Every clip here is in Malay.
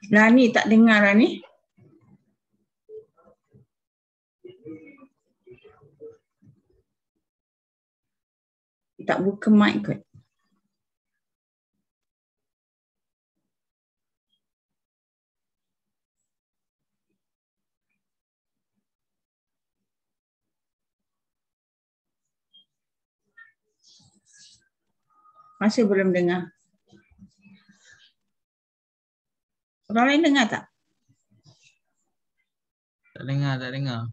Lani tak dengar lah ni. Tak buka mic kot. Masih belum dengar. Orang lain dengar tak? Tak dengar, tak dengar.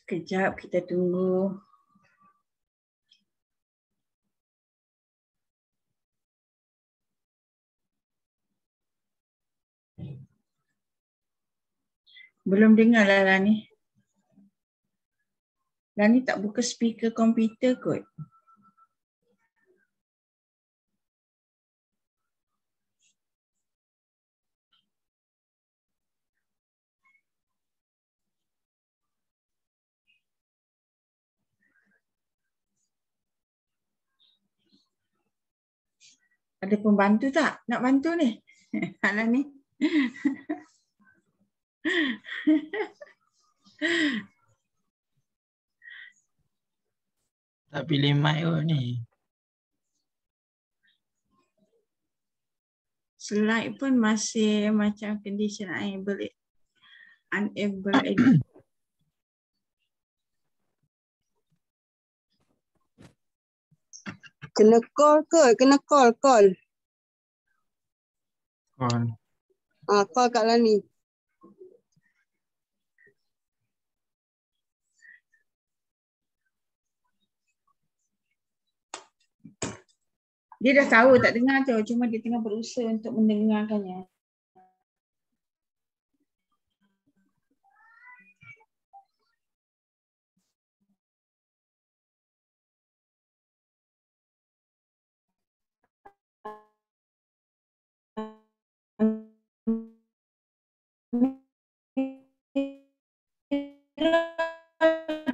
Sekejap kita tunggu. Belum dengar lah Lani. Lani tak buka speaker komputer kot. Ada pembantu tak? Nak bantu ni? Lani. Tak pilih mic kot ni. Slide pun masih macam condition unable. Kena call ke? Kena call. Call. Call Kak Lani. Dia dah tahu tak dengar tu. Cuma dia tengah berusaha untuk mendengarkannya.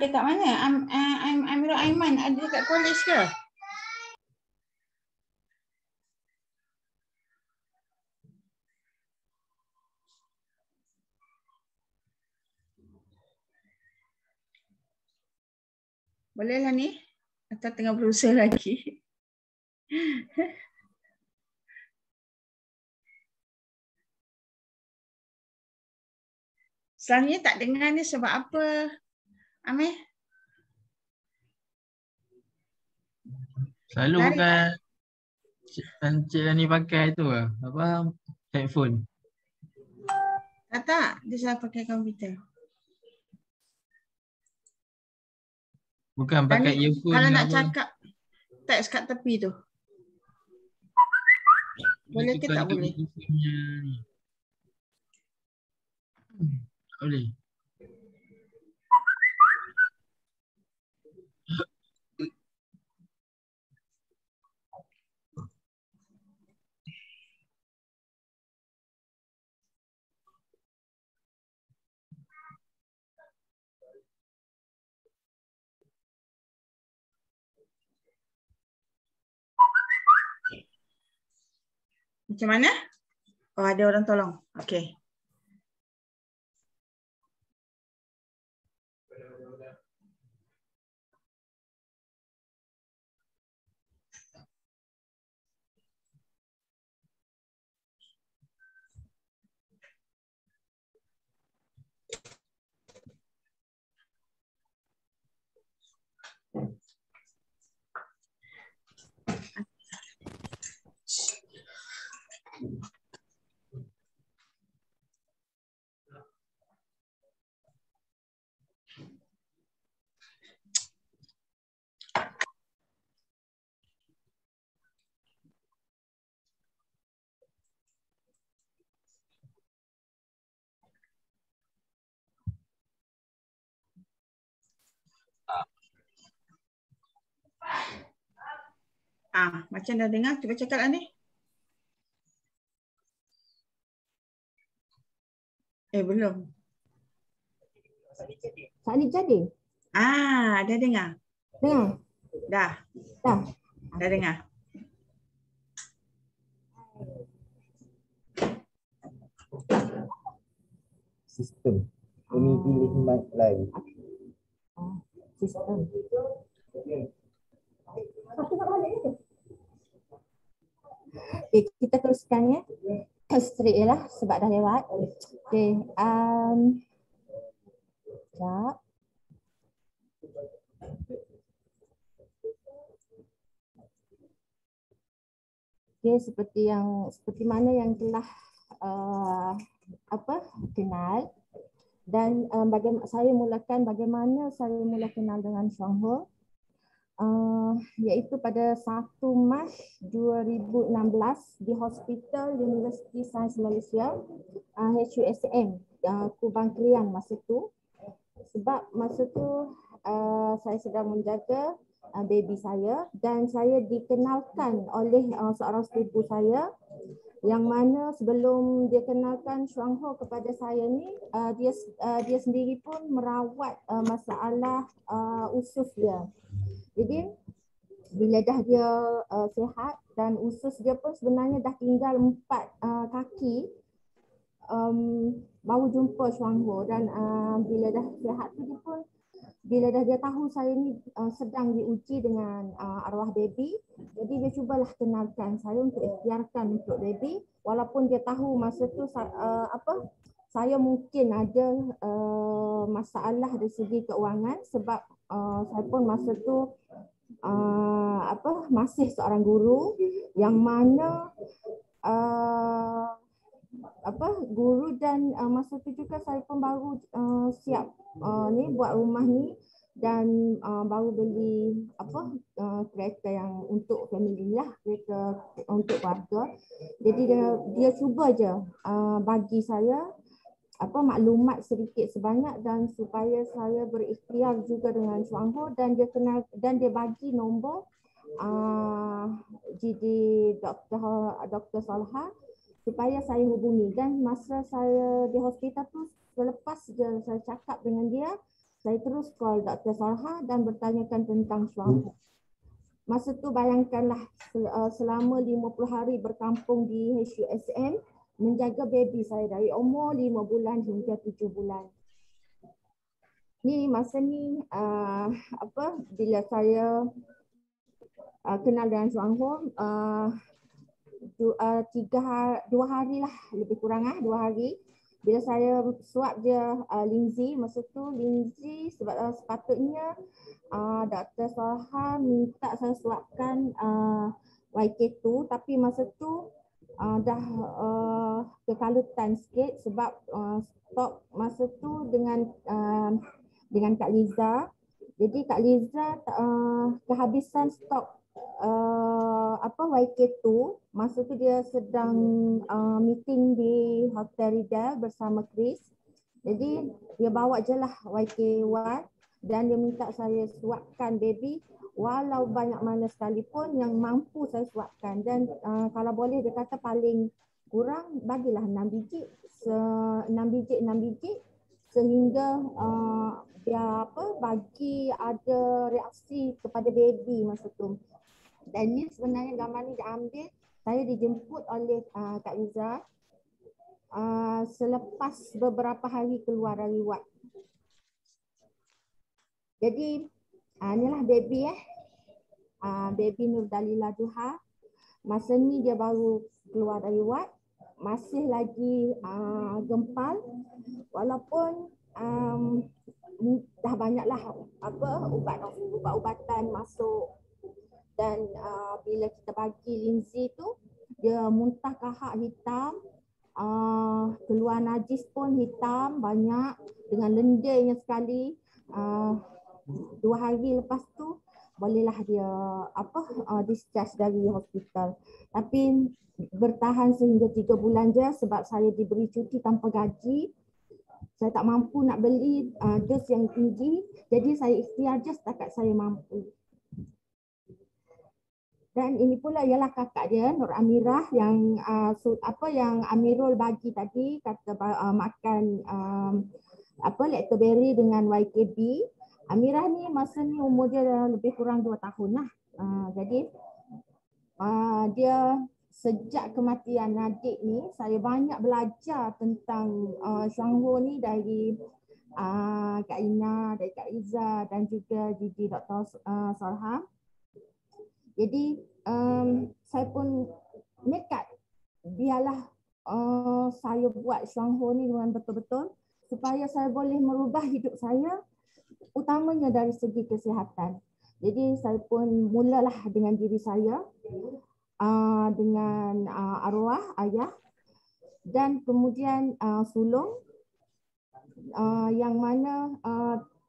Dia kat mana? Amirul Aiman ada kat college ke? Bolehlah ni? Atau tengah berusaha lagi? Selalunya tak dengar ni sebab apa? Amir? Selalu Lari bukan Cik Lani pakai tu lah. Apa? Headphone. Tak. Dia salah pakai komputer. Bukan pakai Lani, earphone kalau ke nak apa. cakap, teks kat tepi tu. Boleh ke tak boleh? Tak boleh. Macam mana? Oh, ada orang tolong. Okey. Macam dah dengar, cuba cakap lah ni. Belum. Salib jadi? Dah dengar. Dengar? Dah dengar. Sistem. Ini pilih mic lain. Sistem. Kita teruskan ya. Straight je lah sebab dah lewat. Okay. Sekejap. Okay, seperti mana yang telah kenal, dan bagaimana saya mula kenal dengan Chuang Ho, iaitu pada 1 Mac 2016 di Hospital Universiti Sains Malaysia, HUSM, Kubang Krian masa tu. Sebab masa tu saya sedang menjaga baby saya, dan saya dikenalkan oleh seorang sepupu saya, yang mana sebelum dia kenalkan Chuang Ho kepada saya ni, dia sendiri pun merawat masalah usus dia. Jadi bila dah dia sihat, dan usus dia pun sebenarnya dah tinggal 4 kaki, baru jumpa Chuang Ho. Dan bila dah sihat tu, bila dah dia tahu saya ni sedang diuji dengan arwah baby, jadi dia cubalah kenalkan saya untuk ikhtiarkan untuk baby, walaupun dia tahu masa tu saya mungkin ada masalah dari segi keuangan, sebab saya pun masa tu masih seorang guru, yang mana guru, dan masa tu juga saya pun baru siap buat rumah ni, dan baru beli kereta yang untuk family lah, kereta untuk keluarga. Jadi dia cuba je bagi saya maklumat sedikit sebanyak, dan supaya saya berikhtiar juga dengan Chuang Ho, dan dia bagi nombor GD Dr. Salha supaya saya hubungi. Dan masa saya di hospital tu, selepas je saya cakap dengan dia, saya terus call Dr. Salha dan bertanyakan tentang Chuang Ho. Masa tu bayangkanlah, selama 50 hari berkampung di HUSM, menjaga baby saya dari umur 5 bulan hingga 7 bulan. Ni masa ni bila saya kenal dengan Chuang Ho, 2 hari lah, lebih kurang 2 hari. Bila saya suap dia Lindsay, masa tu Lindsay sepatutnya Dr. Salha minta saya suapkan YK2, tapi masa tu dah kekalutan sikit sebab stok masa tu dengan Kak Liza. Jadi Kak Liza kehabisan stok YK2. Masa tu dia sedang meeting di Hotel Ridal bersama Chris. Jadi dia bawa je lah YK1, dan dia minta saya suapkan baby walau banyak mana sekalipun yang mampu saya suapkan. Dan kalau boleh dia kata paling kurang bagilah 6 biji, 6 biji sehingga dia bagi ada reaksi kepada baby masa tu. Dan ni sebenarnya gambar ni diambil, saya dijemput oleh Kak Liza selepas beberapa hari keluar dari ward. Jadi inilah baby baby Nur Dalila Duha. Masa ni dia baru keluar dari ward, masih lagi gempal, walaupun dah banyaklah ubat-ubatan masuk. Dan bila kita bagi Lindsay tu, dia muntah kahak hitam, keluar najis pun hitam banyak dengan lendirnya sekali. 2 hari lepas tu bolehlah dia discharge dari hospital. Tapi bertahan sehingga 3 bulan je sebab saya diberi cuti tanpa gaji. Saya tak mampu nak beli dos yang tinggi, jadi saya ikhtiar je setakat saya mampu. Dan ini pula ialah kakak dia Nur Amirah yang yang Amirul bagi tadi, kata makan lactoberry dengan YKB. Amirah ni masa ni umur dia dah lebih kurang 2 tahun lah. Jadi dia sejak kematian adik ni, saya banyak belajar tentang Shuanghu ni dari Kak Ina, dari Kak Iza dan juga Didi Dr. Salha. Jadi saya pun nekat, biarlah saya buat Shuanghu ni dengan betul-betul supaya saya boleh merubah hidup saya, utamanya dari segi kesihatan. Jadi saya pun mulalah dengan diri saya, dengan arwah ayah dan kemudian sulung, yang mana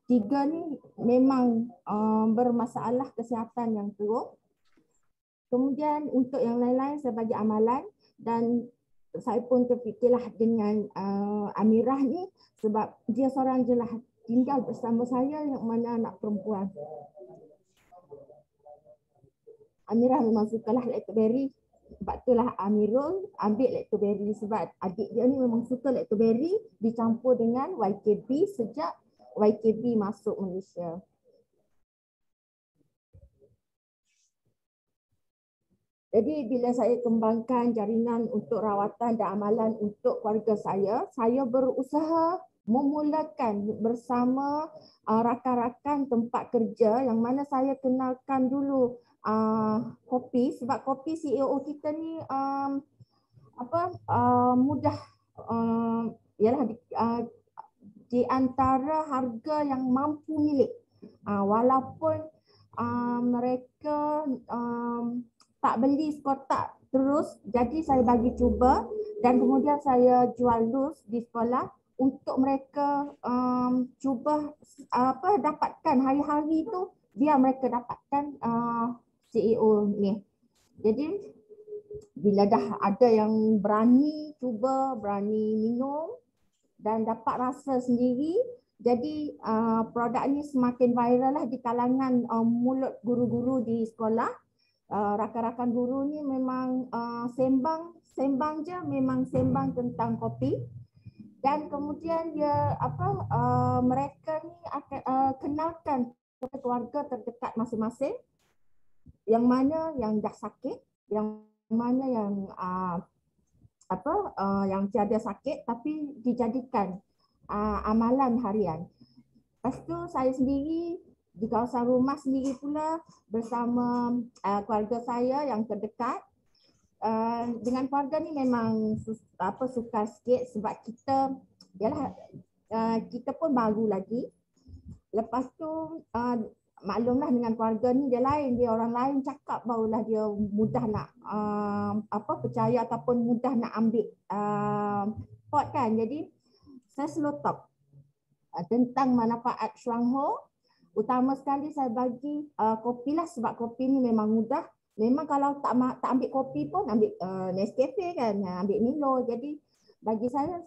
tiga ni memang bermasalah kesihatan yang teruk. Kemudian untuk yang lain-lain saya bagi amalan dan saya pun terfikirlah dengan Amirah ni sebab dia seorang je lah tinggal bersama saya yang mana anak perempuan. Amirah memang sukalah lactoberry. Sebab itulah Amirul ambil lactoberry sebab adik dia ni memang suka lactoberry dicampur dengan YKB sejak YKB masuk Malaysia. Jadi bila saya kembangkan jaringan untuk rawatan dan amalan untuk keluarga saya berusaha memulakan bersama rakan-rakan tempat kerja yang mana saya kenalkan dulu kopi, sebab kopi CEO kita ni mudah, ialah di antara harga yang mampu milik, walaupun mereka tak beli sekotak terus, jadi saya bagi cuba dan kemudian saya jual loose di sekolah untuk mereka cuba dapatkan hari-hari tu, biar mereka dapatkan CEO ni. Jadi bila dah ada yang berani cuba, berani minum dan dapat rasa sendiri, jadi produk ni semakin viral lah di kalangan mulut guru-guru di sekolah. Rakan-rakan guru ni memang sembang je, memang sembang tentang kopi. Dan kemudian dia mereka ni akan kenalkan kepada keluarga terdekat masing-masing, yang mana yang dah sakit, yang mana yang yang tiada sakit tapi dijadikan amalan harian. Lepas tu saya sendiri di kawasan rumah sendiri pula bersama keluarga saya yang terdekat. Dengan keluarga ni memang sukar sikit sebab kita pun baru lagi. Lepas tu maklumlah dengan keluarga ni dia lain, dia orang lain cakap barulah dia mudah nak percaya ataupun mudah nak ambil pot kan. Jadi saya slow talk tentang manfaat Shuanghu. Utama sekali saya bagi kopi lah, sebab kopi ni memang mudah. Memang kalau tak ambil kopi pun ambil Nescafe kan, ambil Milo. Jadi bagi saya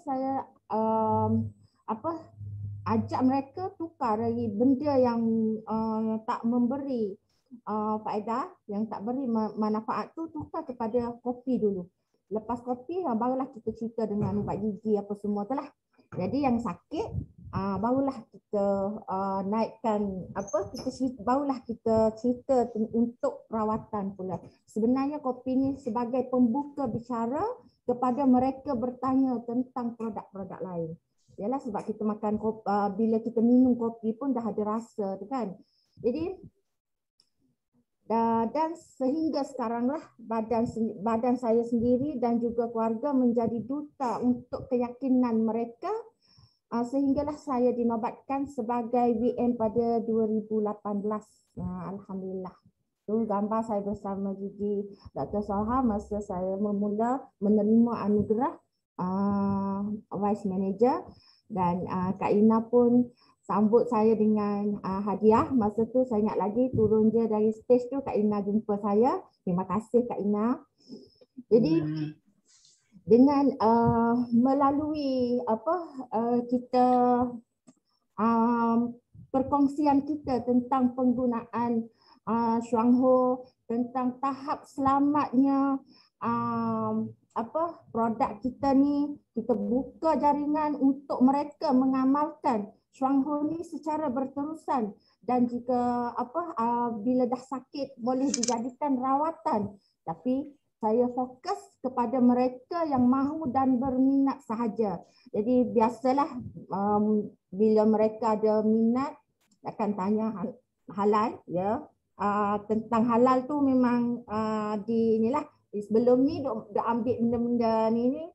ajak mereka tukar dari benda yang tak memberi faedah, yang tak beri manfaat tu, tukar kepada kopi dulu. Lepas kopi barulah kita cerita dengan ubat gigi apa semua tu lah. Jadi yang sakit barulah kita naikkan barulah kita cerita untuk perawatan pula. Sebenarnya kopi ni sebagai pembuka bicara kepada mereka bertanya tentang produk-produk lain. Yalah, sebab kita makan kopi, bila kita minum kopi pun dah ada rasa tu kan. Jadi dan sehingga sekaranglah badan saya sendiri dan juga keluarga menjadi duta untuk keyakinan mereka, sehinggalah saya dinobatkan sebagai VM pada 2018. Alhamdulillah. Tu gambar saya bersama Didi Dr. Salha masa saya memula menerima anugerah Vice Manager, dan Kak Ina pun sambut saya dengan hadiah. Masa tu saya ingat lagi, turun je dari stage tu Kak Ina jumpa saya. Terima kasih Kak Ina. Jadi dengan melalui kita perkongsian kita tentang penggunaan Xuang Ho, tentang tahap selamatnya produk kita ni. Kita buka jaringan untuk mereka mengamalkan Xuang Ho ni secara berterusan, dan jika bila dah sakit boleh dijadikan rawatan. Tapi saya fokus kepada mereka yang mahu dan berminat sahaja. Jadi biasalah bila mereka ada minat akan tanya halal, ya. Tentang halal tu memang sebelum ni duk ambil benda-benda ni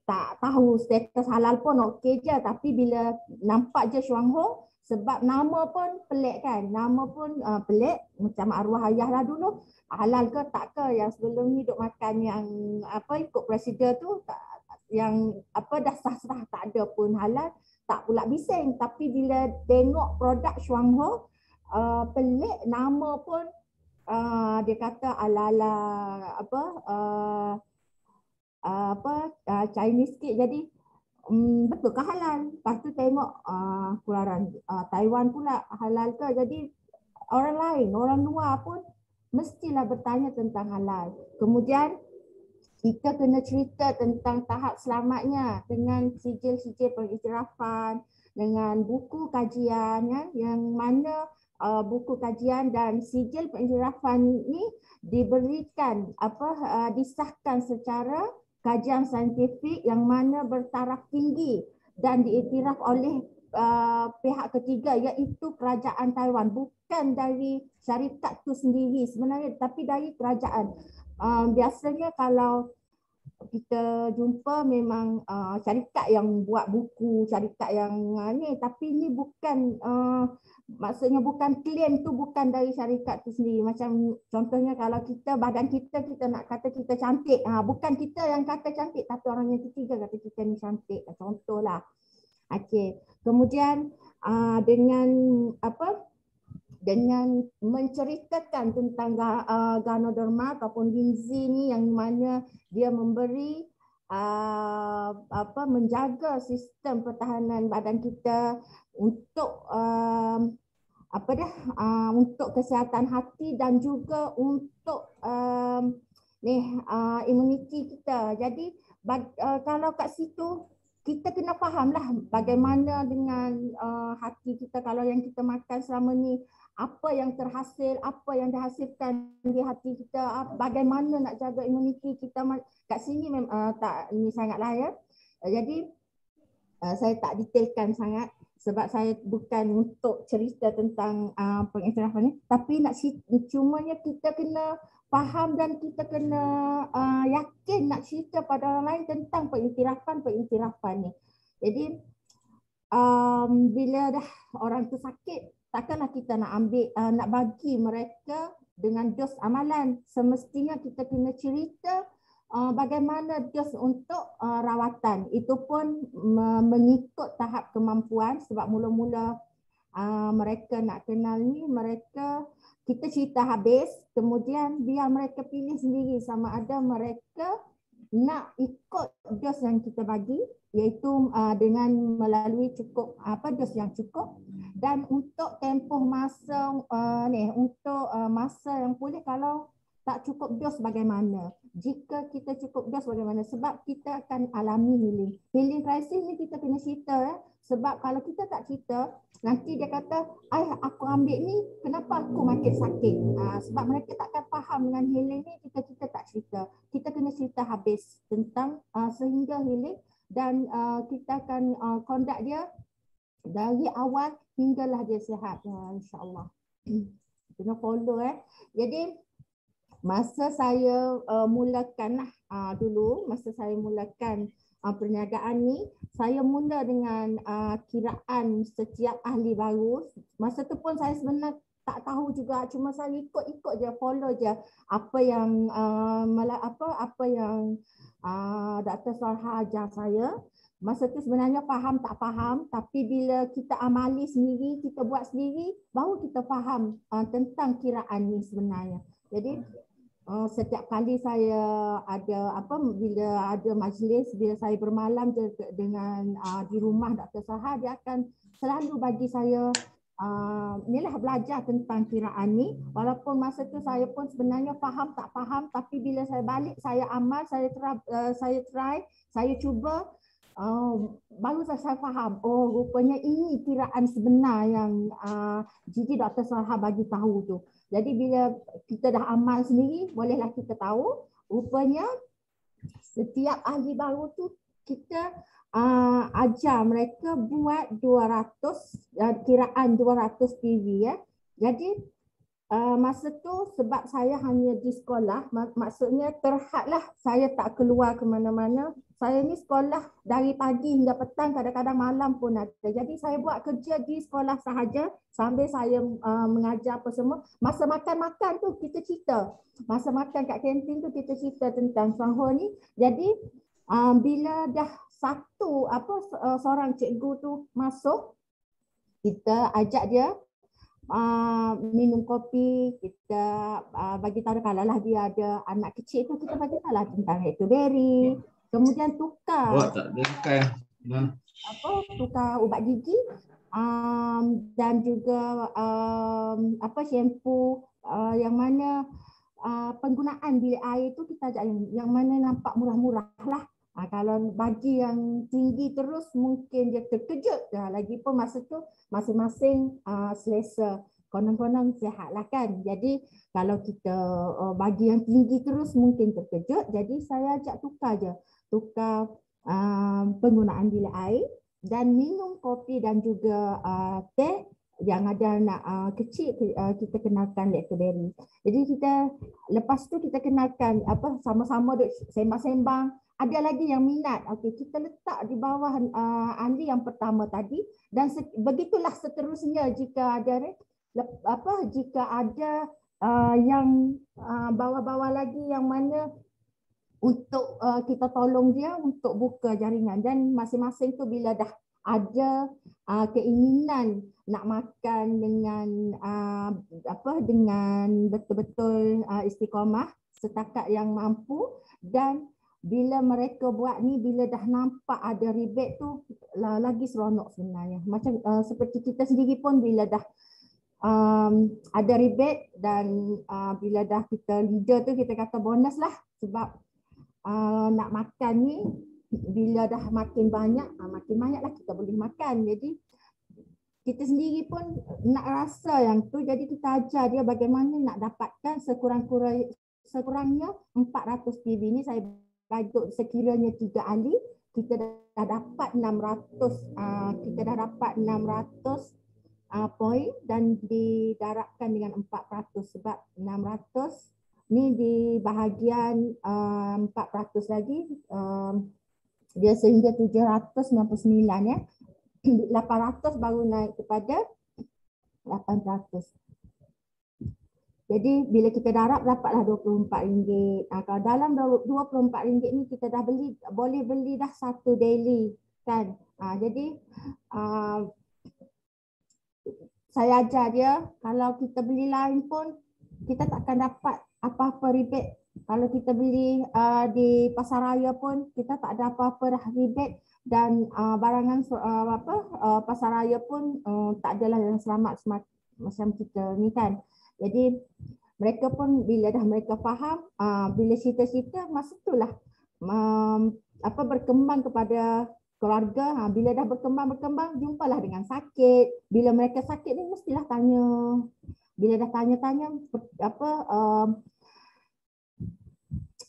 tak tahu status halal pun okey je, tapi bila nampak je Xuang Ho, sebab nama pun pelik kan, nama pun pelik macam arwah ayah lah dulu, halal ke tak ke, yang sebelum ni duk makan yang ikut prosedur tu yang dah sah-sah tak ada pun halal, tak pula bising. Tapi bila tengok produk Xuang Ho, pelik, nama pun dia kata ala-ala Chinese sikit, jadi betul ke halal? Lepas tu tengok keluaran Taiwan pula halal ke, jadi orang lain, orang luar pun mestilah bertanya tentang halal. Kemudian kita kena cerita tentang tahap selamatnya dengan sijil-sijil pengiktirafan, dengan buku kajian, ya, yang mana buku kajian dan sijil pengiktirafan ni diberikan disahkan secara kajian saintifik yang mana bertaraf tinggi dan diiktiraf oleh pihak ketiga, iaitu kerajaan Taiwan, bukan dari syarikat tu sendiri sebenarnya, tapi dari kerajaan. Biasanya kalau kita jumpa memang syarikat yang buat buku, syarikat yang ni, tapi ni bukan maksudnya bukan claim tu bukan dari syarikat tu sendiri. Macam contohnya kalau kita badan kita nak kata kita cantik, bukan kita yang kata cantik, tapi orang yang ketiga kata kita ni cantik, contohlah. Okey. Kemudian dengan menceritakan tentang Ganoderma ataupun Lindsay ni, yang mana dia memberi menjaga sistem pertahanan badan kita untuk untuk kesihatan hati dan juga untuk imuniti kita. Jadi kalau kat situ kita kena fahamlah bagaimana dengan hati kita. Kalau yang kita makan selama ni, apa yang terhasil, apa yang dihasilkan di hati kita, bagaimana nak jaga imuniti kita. Kat sini tak ni sangatlah, ya. Jadi saya tak detailkan sangat sebab saya bukan untuk cerita tentang pengiktirafan ni, tapi cumanya kita kena faham dan kita kena yakin nak cerita pada orang lain tentang pengiktirafan ni. Jadi bila dah orang tu sakit, takkanlah kita nak ambil nak bagi mereka dengan dos amalan. Semestinya kita kena cerita bagaimana dos untuk rawatan. Itu pun mengikut tahap kemampuan, sebab mula-mula mereka nak kenal ni, kita cerita habis, kemudian biar mereka pilih sendiri sama ada mereka nak ikut dos yang kita bagi, iaitu dengan melalui dos yang cukup, dan untuk tempoh masa masa yang pulih. Kalau tak cukup dos bagaimana? Jika kita cukup dos bagaimana? Sebab kita akan alami healing. Healing crisis ni kita kena cerita, ya. Sebab kalau kita tak cerita, nanti dia kata, aku ambil ni, kenapa aku makin sakit? Sebab mereka takkan faham dengan healing ni, kita tak cerita. Kita kena cerita habis tentang sehingga healing, dan kita akan conduct dia dari awal hinggalah dia sihat, insyaAllah. Kena follow, Jadi masa saya mulakan perniagaan ni, saya mula dengan kiraan setiap ahli baru. Masa tu pun saya sebenarnya tak tahu juga, cuma saya ikut je, follow je apa yang Dr. Salha ajar saya. Masa tu sebenarnya faham tak faham, tapi bila kita amali sendiri, kita buat sendiri, baru kita faham tentang kiraan ni sebenarnya. Jadi setiap kali saya bila ada majlis, bila saya bermalam dengan di rumah Dr. Salha, dia akan selalu bagi saya inilah belajar tentang kiraan ni. Walaupun masa tu saya pun sebenarnya faham tak faham, tapi bila saya balik, saya amal, saya try, saya cuba, baru saya faham. Oh, rupanya ini kiraan sebenar yang Gigi Dr. Salha bagi tahu tu. Jadi bila kita dah amal sendiri, bolehlah kita tahu. Rupanya setiap ahli baru tu kita ajar mereka buat 200 kiraan 200 PV ya. Jadi masa tu sebab saya hanya di sekolah, maksudnya terhadlah saya tak keluar ke mana-mana. Saya ni sekolah dari pagi hingga petang, kadang-kadang malam pun ada. Jadi saya buat kerja di sekolah sahaja sambil saya mengajar apa semua. Masa makan-makan tu kita cerita. Masa makan kat kantin tu kita cerita tentang Shuangho ni. Jadi bila dah seorang cikgu tu masuk, kita ajak dia minum kopi, kita bagi tahu kalau lah dia ada anak kecil tu, kita bagi tahu lah tentang Hectorberry. Kemudian tukar tukar ubat gigi dan juga shampoo yang mana penggunaan bilik air tu kita ajak yang mana nampak murah-murah lah. Kalau bagi yang tinggi terus mungkin dia terkejut. Lagipun masa tu masing-masing selesa. Konon-konon sihat lah kan. Jadi kalau kita bagi yang tinggi terus mungkin terkejut. Jadi saya ajak tukar je. Tukar penggunaan bilik air dan minum kopi dan juga teh. Yang ada anak kecil kita kenalkan Hectorberry. Jadi kita lepas tu kita kenalkan sama-sama duk sembang-sembang. Ada lagi yang minat. Okey, kita letak di bawah ahli yang pertama tadi dan begitulah seterusnya jika ada yang bawah-bawah lagi yang mana untuk kita tolong dia untuk buka jaringan, dan masing-masing tu bila dah ada keinginan nak makan dengan dengan betul-betul istiqamah setakat yang mampu, dan bila mereka buat ni, bila dah nampak ada rebate tu lagi seronok sebenarnya. Macam seperti kita sendiri pun bila dah ada rebate dan bila dah kita leader tu kita kata bonus lah, sebab nak makan ni bila dah makin banyak lah kita boleh makan. Jadi kita sendiri pun nak rasa yang tu, jadi kita ajar dia bagaimana nak dapatkan sekurang-kurangnya 400 PV ni. Saya bagi sekiranya 3 ahli kita dah dapat 600 poin dan didarabkan dengan 400, sebab 600 ni di bahagian 400 lagi dia sehingga 799 ya. 800 baru naik kepada 800. Jadi bila kita darab dapatlah RM24. Kalau dalam RM24 ni kita dah boleh beli dah satu daily kan. Jadi saya ajar dia, kalau kita beli lain pun kita takkan dapat apa-apa rebate. Kalau kita beli di pasar raya pun kita tak ada apa-apa dah rebate, dan barangan pasar raya pun tak adalah yang selamat macam kita ni kan. Jadi mereka pun bila dah mereka faham, bila cerita-cerita masa itulah berkembang kepada keluarga. Bila dah berkembang jumpalah dengan sakit. Bila mereka sakit ni mestilah tanya. Bila dah tanya-tanya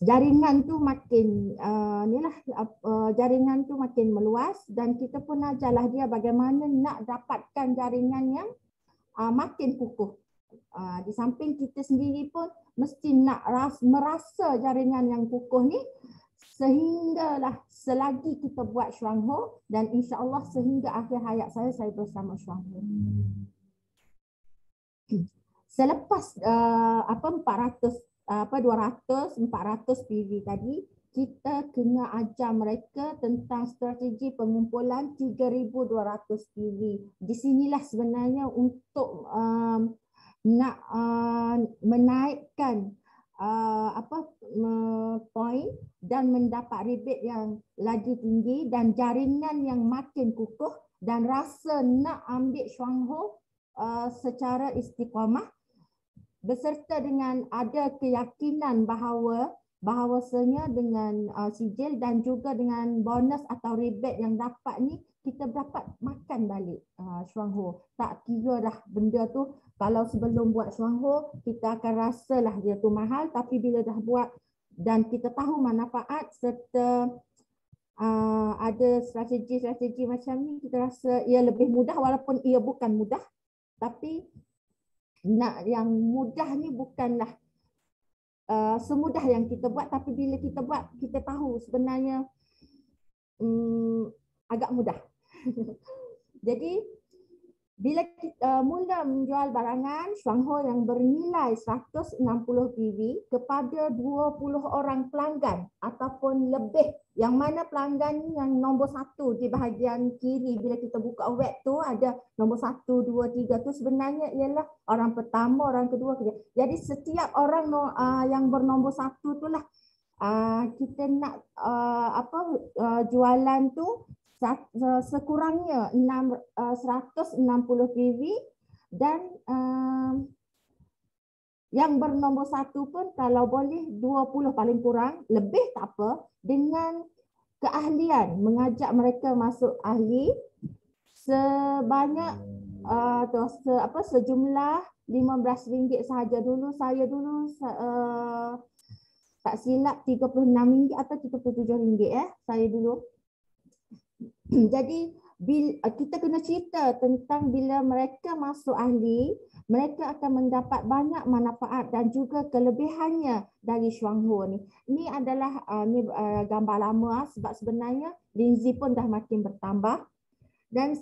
jaringan tu makin jaringan tu makin meluas, dan kita pun ajarlah dia bagaimana nak dapatkan jaringan yang makin kukuh. Di samping kita sendiri pun mesti nak merasa jaringan yang kukuh ni, sehinggalah selagi kita buat Shuangho, dan insya-Allah sehingga akhir hayat saya bersama Shuangho. Selepas 200 400 PV tadi, kita kena ajar mereka tentang strategi pengumpulan 3,200 PV. Di sinilah sebenarnya untuk nak menaikkan poin dan mendapat rebate yang lagi tinggi dan jaringan yang makin kukuh, dan rasa nak ambil Shuangho secara istiqamah beserta dengan ada keyakinan bahawasanya dengan sijil dan juga dengan bonus atau rebate yang dapat ni, kita dapat makan balik Shuangho. Tak kira dah benda tu, kalau sebelum buat Shuangho kita akan rasalah dia tu mahal, tapi bila dah buat dan kita tahu manfaat serta ada strategi-strategi macam ni, kita rasa ia lebih mudah walaupun ia bukan mudah, tapi nak yang mudah ni bukanlah semudah yang kita buat, tapi bila kita buat kita tahu sebenarnya agak mudah. Jadi bila kita mula menjual barangan Shuangho yang bernilai 160 PV kepada 20 orang pelanggan ataupun lebih, yang mana pelanggan ni yang nombor 1 di bahagian kiri bila kita buka web tu ada nombor 1, 2, 3 tu sebenarnya ialah orang pertama, orang kedua, ketiga. Jadi setiap orang yang bernombor 1 tu lah kita nak jualan tu sekurangnya 160 PV dan yang bernombor 1 pun kalau boleh 20 paling kurang, lebih tak apa, dengan keahlian mengajak mereka masuk ahli sebanyak sejumlah RM15 sahaja. Saya dulu tak silap RM36 atau RM37 saya dulu. Jadi kita kena cerita tentang bila mereka masuk ahli, mereka akan mendapat banyak manfaat dan juga kelebihannya dari Shuangho ni. Ini adalah gambar lama sebab sebenarnya Lindsay pun dah makin bertambah dan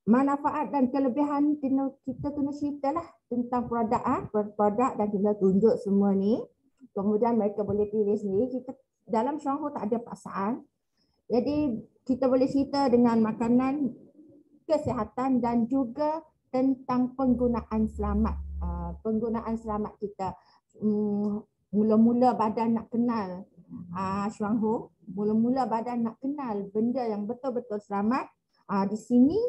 manfaat dan kelebihan kita kena ceritalah tentang produk dan kita tunjuk semua ni. Kemudian mereka boleh pilih sendiri. Kita dalam Shuangho tak ada paksaan. Jadi kita boleh cerita dengan makanan, kesihatan dan juga tentang penggunaan selamat. Penggunaan selamat kita. Mula-mula badan nak kenal Shuangho, mula-mula badan nak kenal benda yang betul-betul selamat. Di sini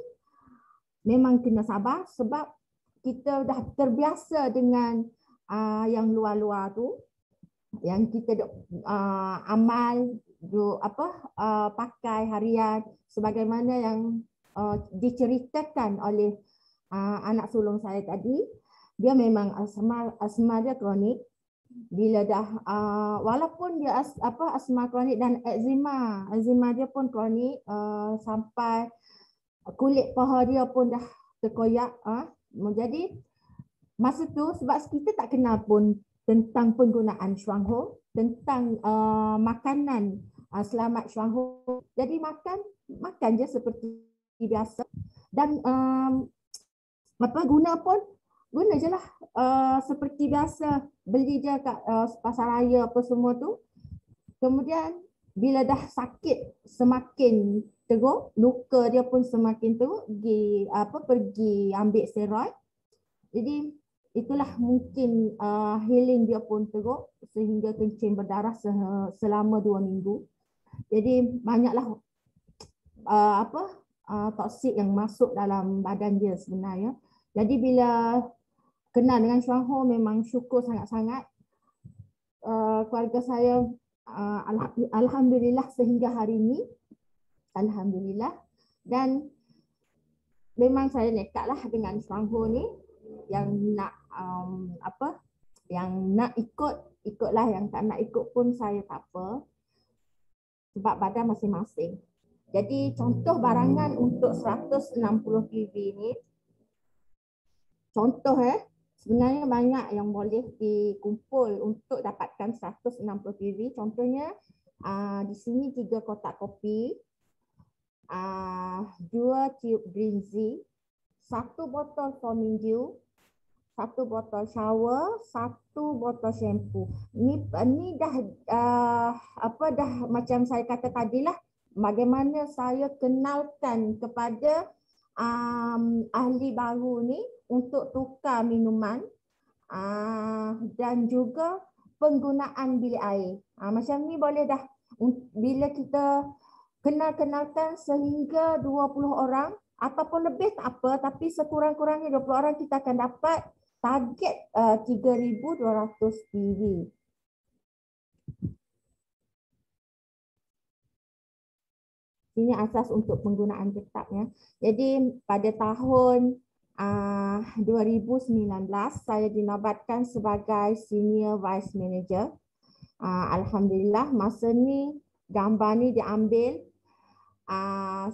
memang kena sabar sebab kita dah terbiasa dengan yang luar-luar tu, yang kita amal pakai harian sebagaimana yang diceritakan oleh anak sulung saya tadi. Dia memang asma dia kronik. Bila dah walaupun dia asma kronik dan eczema dia pun kronik, sampai kulit paha dia pun dah terkoyak. Jadi masa tu sebab kita tak kenal pun tentang penggunaan Shuangho, tentang makanan selamat Shuangho. Jadi makan je seperti biasa dan guna je lah seperti biasa, beli je kat pasar raya apa semua tu. Kemudian bila dah sakit semakin teruk, luka dia pun semakin teruk, pergi ambil steroid. Jadi itulah mungkin healing dia pun teruk sehingga kencing berdarah selama 2 minggu. Jadi banyaklah toksik yang masuk dalam badan dia sebenarnya. Jadi bila kenal dengan Shuangho memang syukur sangat-sangat. Keluarga saya alhamdulillah sehingga hari ini, alhamdulillah. Dan memang saya nekatlah dengan Shuangho ni, yang nak yang nak ikutlah, yang tak nak ikut pun saya tak apa sebab badan masing-masing. Jadi contoh barangan untuk 160 PV ni, contoh sebenarnya banyak yang boleh dikumpul untuk dapatkan 160 PV. Contohnya di sini 3 kotak kopi, 2 tube green tea, 1 botol foaming dew, 1 botol shower, 1 botol shampoo. Ni dah dah macam saya kata tadilah, bagaimana saya kenalkan kepada ahli baru ni untuk tukar minuman dan juga penggunaan bilik air. Macam ni boleh dah, bila kita kenalkan sehingga 20 orang, Ataupun lebih tak apa, tapi sekurang-kurangnya 20 orang kita akan dapat target 3,200 PV. Ini asas untuk penggunaan tetapnya. Jadi pada tahun 2019 saya dinobatkan sebagai Senior Vice Manager. Alhamdulillah masa ni gambar ni diambil.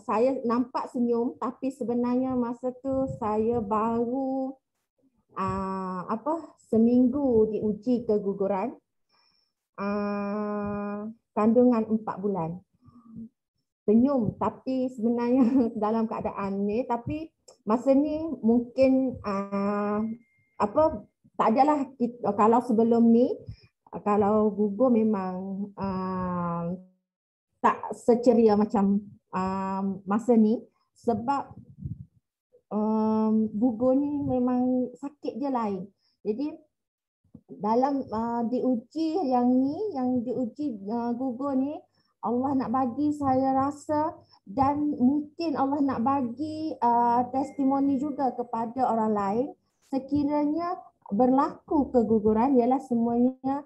Saya nampak senyum tapi sebenarnya masa tu saya baru seminggu diuji keguguran, kandungan 4 bulan. Senyum tapi sebenarnya dalam keadaan ni, tapi masa ni mungkin tak adalah kita, kalau sebelum ni kalau gugur memang tak seceria macam masa ni, sebab gugur ni memang sakit je lain. Jadi dalam diuji yang diuji gugur ni, Allah nak bagi saya rasa, dan mungkin Allah nak bagi testimoni juga kepada orang lain, sekiranya berlaku keguguran ialah semuanya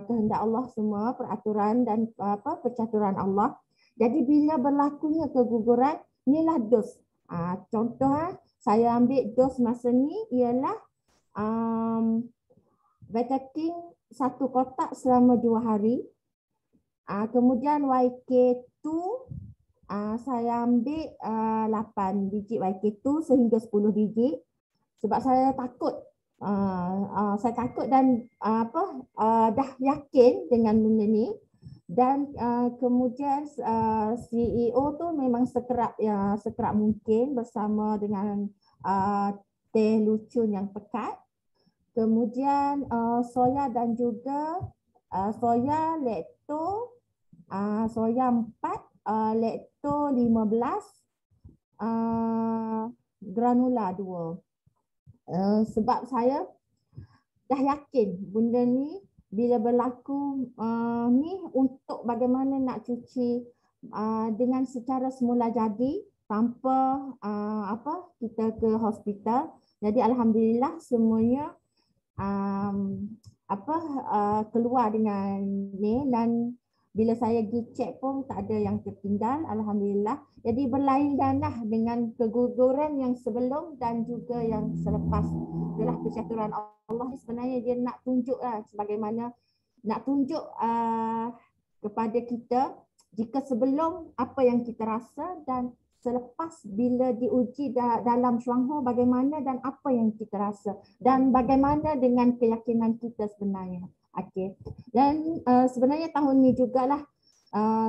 kehendak Allah semua, peraturan dan percaturan Allah. Jadi bila berlakunya keguguran, inilah dos. Contoh saya ambil dos masa ni ialah Vitakin 1 kotak selama 2 hari. Kemudian YK2 saya ambil 8 biji YK2 sehingga 10 biji sebab saya takut. Saya takut dan dah yakin dengan benda ni. Dan kemudian CEO tu memang sekerap mungkin bersama dengan teh lucun yang pekat. Kemudian soya dan juga soya lekto, soya 4, lekto 15, granula 2. Sebab saya dah yakin benda ni bila berlaku ni untuk bagaimana nak cuci dengan secara semula jadi tanpa kita ke hospital. Jadi alhamdulillah semuanya keluar dengan ni, dan bila saya pergi cek pun tak ada yang tertinggal, alhamdulillah. Jadi berlainan lah dengan keguguran yang sebelum dan juga yang selepas. Itulah percaturan Allah sebenarnya, dia nak tunjuk sebagaimana nak tunjuk kepada kita jika sebelum apa yang kita rasa dan selepas bila diuji dalam syuangho bagaimana dan apa yang kita rasa dan bagaimana dengan keyakinan kita sebenarnya. Okey. Dan sebenarnya tahun ni jugalah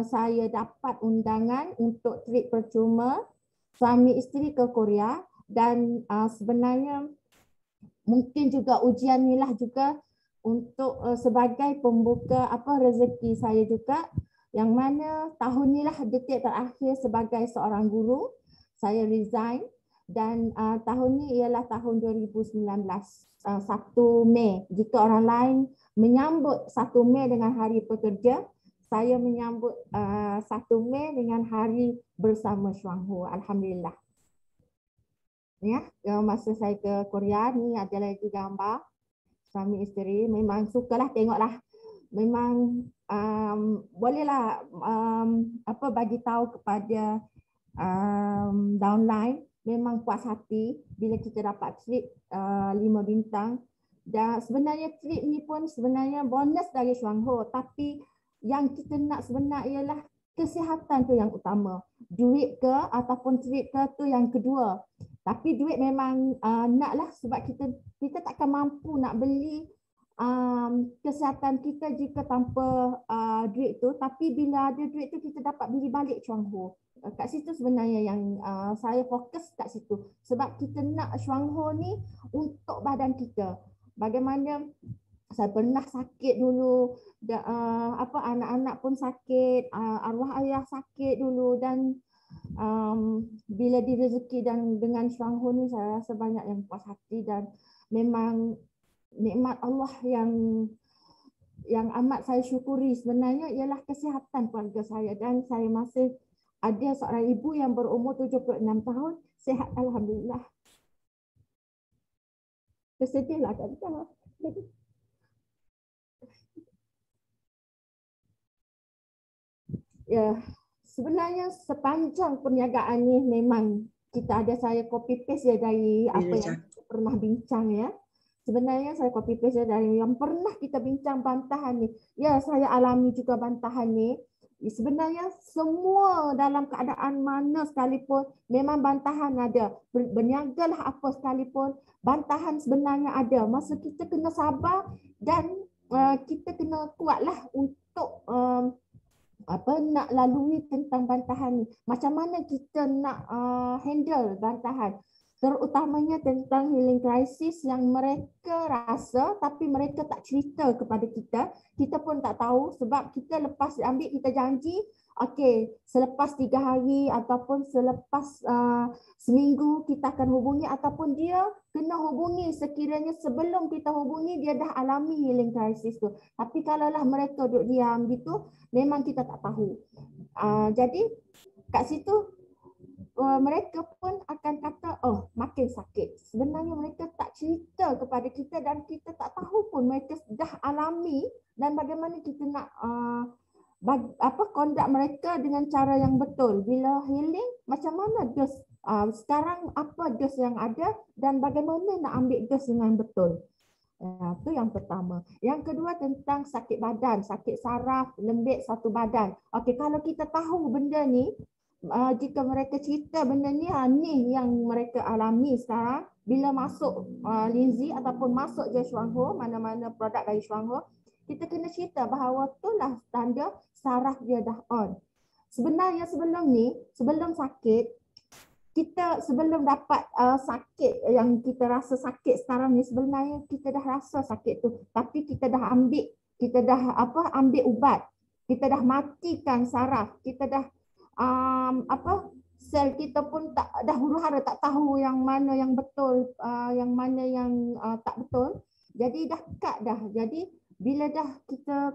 saya dapat undangan untuk trip percuma suami isteri ke Korea, dan sebenarnya mungkin juga ujian ni lah juga untuk sebagai pembuka rezeki saya juga, yang mana tahun ni lah detik terakhir sebagai seorang guru saya resign, dan tahun ni ialah tahun 2019 1 Mei. Jika orang lain menyambut 1 Mei dengan hari pekerja, saya menyambut 1 Mei dengan hari bersama syuangho. Alhamdulillah. Ya, masa saya ke Korea ni ada lagi gambar suami isteri. Memang sukalah tengoklah. Memang bolehlah bagi tahu kepada downline, memang puas hati bila kita dapat trip 5 bintang. Dan sebenarnya trip ni pun sebenarnya bonus dari syuangho, tapi yang kita nak sebenar ialah kesihatan tu yang utama. Duit ke ataupun trip ke tu yang kedua. Tapi duit memang naklah, sebab kita takkan mampu nak beli kesihatan kita jika tanpa duit tu. Tapi bila ada duit tu kita dapat beli balik syuangho. Kat situ sebenarnya yang saya fokus kat situ. Sebab kita nak syuangho ni untuk badan kita. Bagaimana saya pernah sakit dulu, anak-anak pun sakit, arwah ayah sakit dulu, dan bila direzeki dan dengan syuangho ni saya rasa banyak yang puas hati, dan memang nikmat Allah yang amat saya syukuri sebenarnya ialah kesihatan keluarga saya, dan saya masih ada seorang ibu yang berumur 76 tahun, sihat alhamdulillah. Bersedihlah kan? Ya, sebenarnya sepanjang perniagaan ni memang kita ada, saya copy paste ya dari apa yang kita pernah bincang ya. Sebenarnya saya copy paste dari yang pernah kita bincang bantahan ni. Ya, saya alami juga bantahan ni. Sebenarnya semua dalam keadaan mana sekalipun memang bantahan ada. Berniagalah apa sekalipun, bantahan sebenarnya ada. Masa kita kena sabar dan kita kena kuatlah untuk nak lalui tentang bantahan ni. Macam mana kita nak handle bantahan, terutamanya tentang healing crisis yang mereka rasa tapi mereka tak cerita kepada kita. Kita pun tak tahu sebab kita lepas ambil, kita janji okey, selepas 3 hari ataupun selepas seminggu kita akan hubungi, ataupun dia kena hubungi sekiranya sebelum kita hubungi dia dah alami healing crisis tu. Tapi kalaulah mereka duduk diam gitu, memang kita tak tahu. Jadi kat situ mereka pun akan kata, oh makin sakit. Sebenarnya mereka tak cerita kepada kita dan kita tak tahu pun mereka dah alami dan bagaimana kita nak conduct mereka dengan cara yang betul. Bila healing, macam mana dos sekarang, apa dos yang ada dan bagaimana nak ambil dos dengan betul. Itu yang pertama. Yang kedua tentang sakit badan, sakit saraf, lembik satu badan. Okey, kalau kita tahu benda ni, jika mereka cerita benda ni, ni yang mereka alami sekarang, bila masuk Lindsay ataupun masuk je Shuangho, mana-mana produk dari Shuangho, kita kena cerita bahawa itulah tanda saraf dia dah on. Sebenarnya sebelum ni, sebelum sakit, kita sebelum dapat sakit yang kita rasa sakit sekarang ni, sebenarnya kita dah rasa sakit tu, tapi kita dah ambil, kita dah ambil ubat, kita dah matikan saraf, kita dah sel kita pun tak, dah huru-hara tak tahu yang mana yang betul, yang mana yang tak betul. Jadi dah cut dah. Jadi bila dah kita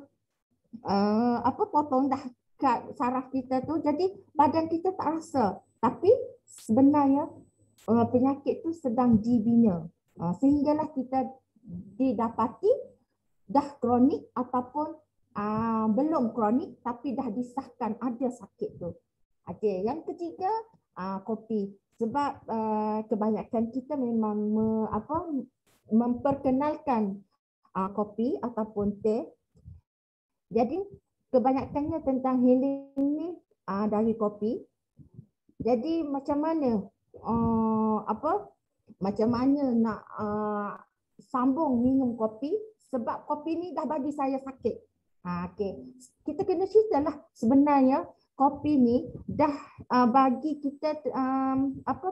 potong dah cut saraf kita tu, jadi badan kita tak rasa. Tapi sebenarnya penyakit tu sedang dibina. Sehinggalah kita didapati dah kronik ataupun belum kronik tapi dah disahkan ada sakit tu. Okey, yang ketiga kopi. Sebab kebanyakan kita memang memperkenalkan kopi ataupun teh. Jadi kebanyakannya tentang healing ni dari kopi. Jadi macam mana macam mana nak sambung minum kopi, sebab kopi ni dah bagi saya sakit. Okey, kita kena ceritalah sebenarnya kopi ni dah bagi kita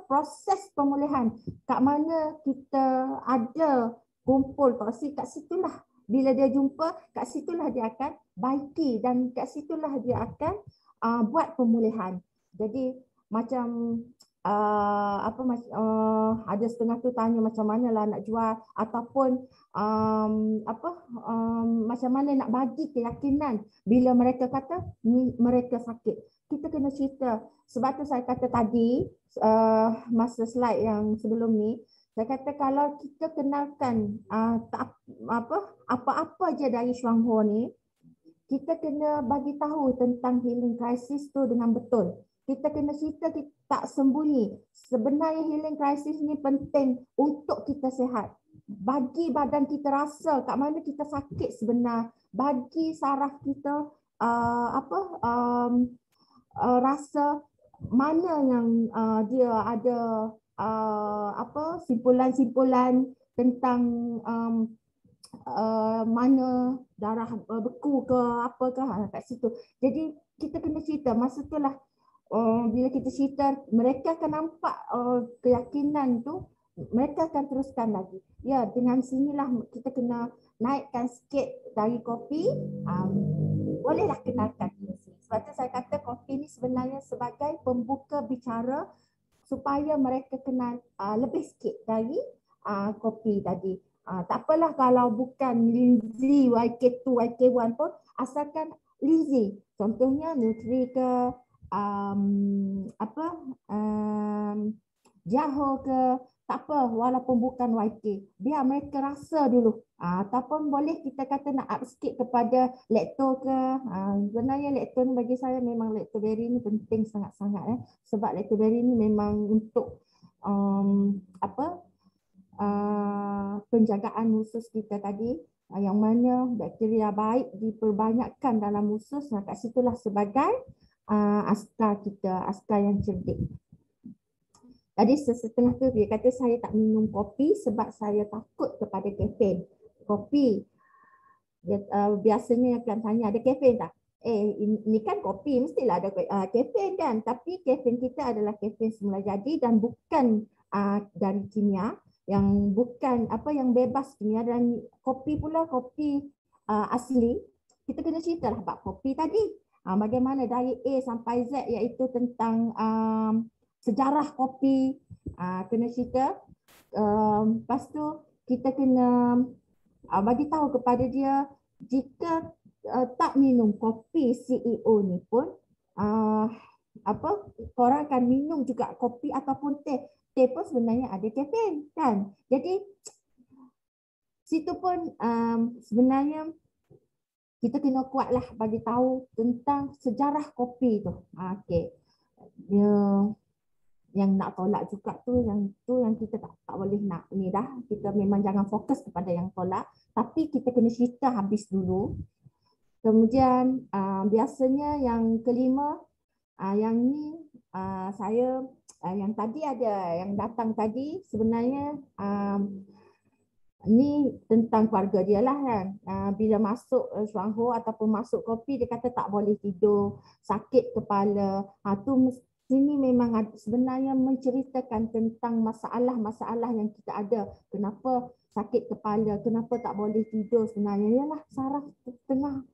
proses pemulihan. Kat mana kita ada kumpul toksik, kat situlah bila dia jumpa, kat situlah dia akan baiki dan kat situlah dia akan buat pemulihan. Jadi macam ada setengah tu tanya macam mana lah nak jual ataupun macam mana nak bagi keyakinan bila mereka kata mereka sakit. Kita kena cerita. Sebab tu saya kata tadi masa slide yang sebelum ni, saya kata kalau kita kenalkan apa-apa je dari Shuangho ni, kita kena bagi tahu tentang healing crisis tu dengan betul. Kita kena cerita, kita tak sembunyi. Sebenarnya healing crisis ni penting untuk kita sihat. Bagi badan kita rasa kat mana kita sakit sebenar. Bagi saraf kita rasa mana yang dia ada simpulan-simpulan tentang mana darah beku ke apa ke kat situ. Jadi kita kena cerita. Masa itulah bila kita cerita, mereka akan nampak keyakinan tu, mereka akan teruskan lagi. Ya, dengan sinilah kita kena naikkan sikit dari kopi. Bolehlah kenalkan. Sebab tu saya kata kopi ni sebenarnya sebagai pembuka bicara supaya mereka kenal lebih sikit dari kopi tadi. Tak apalah kalau bukan Lindsay, YK2, YK1 pun, asalkan Lindsay. Contohnya Nutri ke, Johor ke, tak apa, walaupun bukan YK, biar mereka rasa dulu. Ataupun boleh kita kata nak up sikit kepada lektor ke. Sebenarnya lektor ni bagi saya memang Lektor-Berry ni penting sangat-sangat. Sebab Lektor-Berry ni memang untuk penjagaan usus kita tadi, yang mana bakteria baik diperbanyakkan dalam usus. Kat situlah sebagai askar kita, askar yang cerdik. Tadi setengah tu dia kata saya tak minum kopi sebab saya takut kepada kafein. Kopi, biasanya akan tanya ada kafein tak? Ini kan kopi, mestilah ada kafein kan. Tapi kafein kita adalah kafein semula jadi dan bukan dari kimia, yang bukan yang bebas kimia. Dan kopi pula, kopi asli, kita kena ceritalah bab kopi tadi. Bagaimana dari A sampai Z, iaitu tentang sejarah kopi, kena cerita. Lepas tu kita kena bagi tahu kepada dia, jika tak minum kopi CEO ni pun korang akan minum juga kopi ataupun teh. Teh pun sebenarnya ada kafein kan. Jadi situ pun sebenarnya kita kena kuatlah bagi tahu tentang sejarah kopi tu. Okey. Yang nak tolak juga yang kita tak boleh nak ni dah. Kita memang jangan fokus kepada yang tolak, tapi kita kena cerita habis dulu. Kemudian biasanya yang kelima, yang ni saya yang tadi ada yang datang tadi sebenarnya ni tentang keluarga dia lah kan. Bila masuk Xuangho ataupun masuk kopi, dia kata tak boleh tidur, sakit kepala. Tu sini memang sebenarnya menceritakan tentang masalah-masalah yang kita ada. Kenapa sakit kepala, kenapa tak boleh tidur sebenarnya. Ialah saraf tengah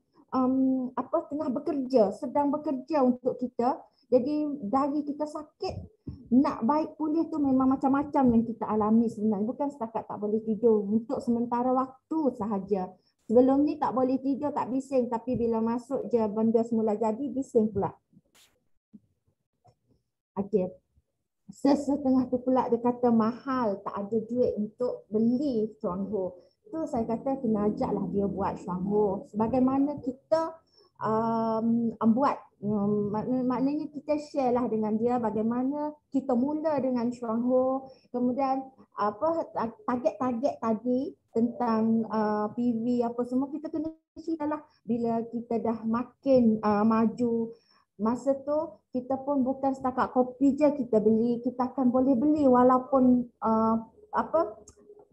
bekerja, sedang bekerja untuk kita. Jadi dari kita sakit, nak baik pulih tu memang macam-macam yang kita alami sebenarnya. Bukan setakat tak boleh tidur, untuk sementara waktu sahaja. Sebelum ni tak boleh tidur, tak bising. Tapi bila masuk je benda semula jadi, bising pula. Okey. Setengah tu pula dia kata mahal, tak ada duit untuk beli Xuangho. Tu saya kata kena ajaklah dia buat Xuangho. Sebagaimana kita buat, maknanya kita share lah dengan dia bagaimana kita mula dengan Xuangho. Kemudian target-target tadi tentang PV apa semua kita kena cerita lah. Bila kita dah makin maju, masa tu kita pun bukan setakat kopi je kita beli, kita akan boleh beli walaupun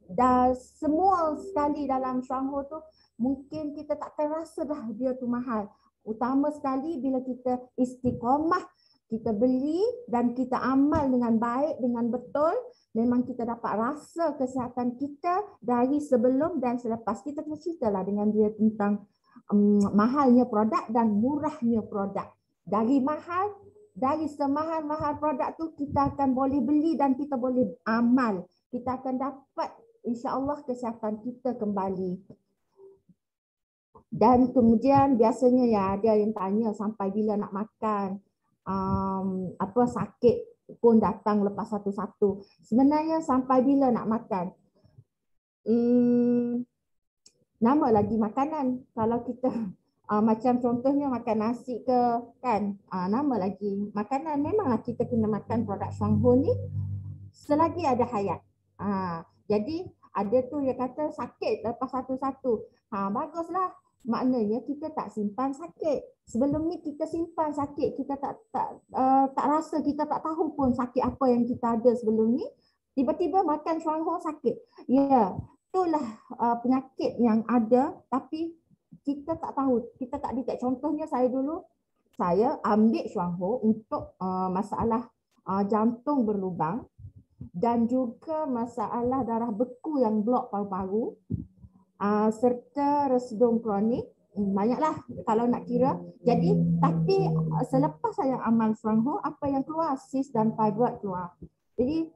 dah semua sekali dalam Xuangho tu mungkin kita takkan rasa dah dia tu mahal. Utama sekali bila kita istiqomah, kita beli dan kita amal dengan baik, dengan betul, memang kita dapat rasa kesihatan kita dari sebelum dan selepas. Kita kena ceritalah dengan dia tentang mahalnya produk dan murahnya produk. Dari semahal-mahal produk tu kita akan boleh beli dan kita boleh amal. Kita akan dapat insya-Allah kesihatan kita kembali. Dan kemudian biasanya ada yang tanya sampai bila nak makan. Sakit pun datang lepas satu-satu. Sebenarnya sampai bila nak makan? Nama lagi makanan. Kalau kita macam contohnya makan nasi ke kan, nama lagi makanan. Memanglah kita kena makan produk Xuangho ni selagi ada hayat. Jadi ada tu dia kata sakit lepas satu-satu. Baguslah. Maknanya kita tak simpan sakit. Sebelum ni kita simpan sakit, kita tak rasa, kita tak tahu pun sakit apa yang kita ada sebelum ni. Tiba-tiba makan Xuangho sakit. Ya, itulah penyakit yang ada tapi kita tak tahu, kita tak detect. Contohnya saya ambil Xuangho untuk masalah jantung berlubang dan juga masalah darah beku yang blok paru-paru, serta residum kronik. Banyaklah kalau nak kira. Jadi tapi selepas saya amal Xuangho, apa yang keluar? Sis dan fibroid keluar. Jadi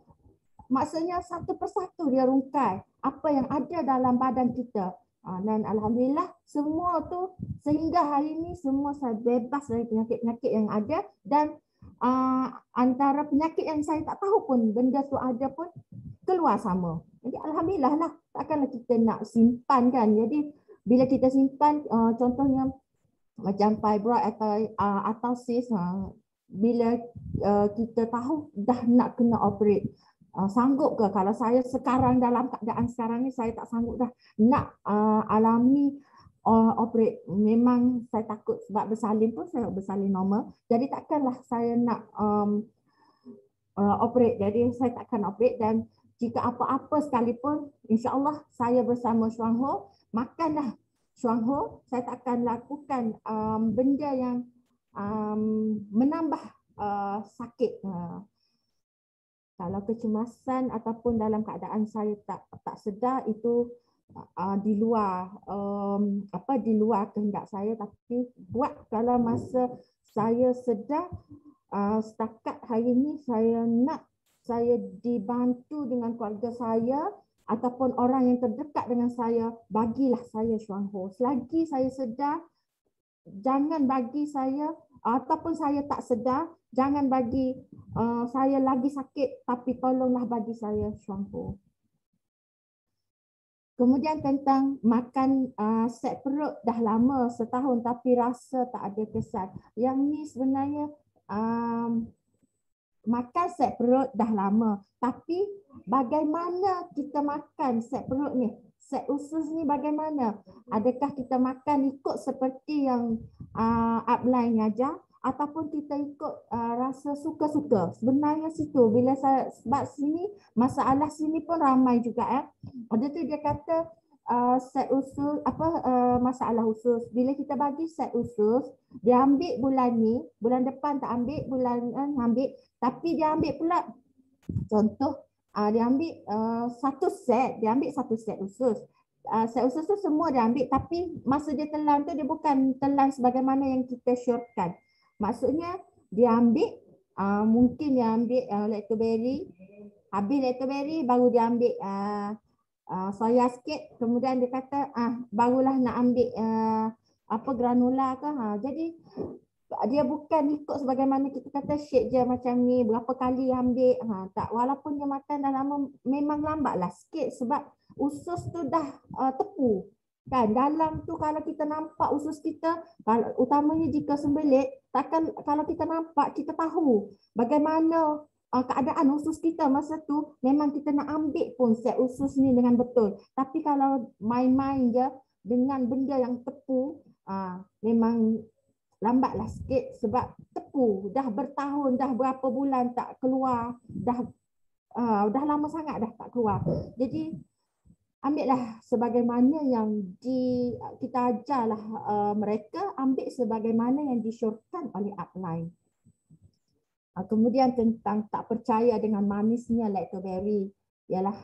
maksudnya satu persatu dia rungkai apa yang ada dalam badan kita. Dan alhamdulillah semua tu sehingga hari ini semua saya bebas dari penyakit-penyakit yang ada, dan antara penyakit yang saya tak tahu pun benda tu ada pun keluar sama. Jadi alhamdulillah lah, takkanlah kita nak simpan kan. Jadi bila kita simpan contohnya macam fibroid atau sis, bila kita tahu dah nak kena operate, sanggup ke? Kalau saya sekarang dalam keadaan sekarang ni saya tak sanggup dah nak alami operate. Memang saya takut sebab bersalin pun saya bersalin normal. Jadi takkanlah saya nak operate. Jadi saya takkan operate, dan jika apa-apa sekalipun, insya-Allah saya bersama Chuang Ho makanlah Chuang Ho. Saya takkan lakukan benda yang menambah sakit. Kalau kecemasan ataupun dalam keadaan saya tak sedar, itu di luar di luar kehendak saya. Tapi buat kalau masa saya sedar, setakat hari ini saya dibantu dengan keluarga saya ataupun orang yang terdekat dengan saya, bagilah saya Chuang Ho. Selagi saya sedar, jangan bagi saya, ataupun saya tak sedar, jangan bagi saya lagi sakit, tapi tolonglah bagi saya Chuang Ho. Kemudian tentang makan set perut, dah lama setahun tapi rasa tak ada kesan. Yang ni sebenarnya makan set perut dah lama, tapi bagaimana kita makan set perut ni, set usus ni bagaimana? Adakah kita makan ikut seperti yang upline ajar, ataupun kita ikut rasa suka-suka? Sebenarnya situ, bila saya, sebab sini masalah sini pun ramai juga ada tu dia kata set usus masalah usus. Bila kita bagi set usus, dia ambil bulan ni, bulan depan tak ambil, bulan ambil, tapi dia ambil pula contoh dia ambil satu set usus. Set usus tu semua dia ambil, tapi masa dia telan tu dia bukan telan sebagaimana yang kita syorkan. Maksudnya dia ambil mungkin dia ambil lactoberry, habis lactoberry baru dia ambil soya sikit, kemudian dia kata barulah nak ambil granula ke. Jadi dia bukan ikut sebagaimana kita kata shake je macam ni, berapa kali ambil. Tak, walaupun dia makan dah lama, memang lambatlah sikit sebab usus tu dah tepu kan. Dalam tu kalau kita nampak usus kita, kalau utamanya jika sembelit, takkan kalau kita nampak kita tahu bagaimana keadaan usus kita masa tu. Memang kita nak ambil pun set usus ni dengan betul. Tapi kalau main-main je dengan benda yang tepu, memang lambatlah sikit sebab tepu. Dah bertahun, dah berapa bulan tak keluar, dah lama sangat dah tak keluar. Jadi ambillah sebagaimana yang kita ajarlah mereka, ambil sebagaimana yang disyorkan oleh upline. Kemudian tentang tak percaya dengan manisnya lactoberry, ialah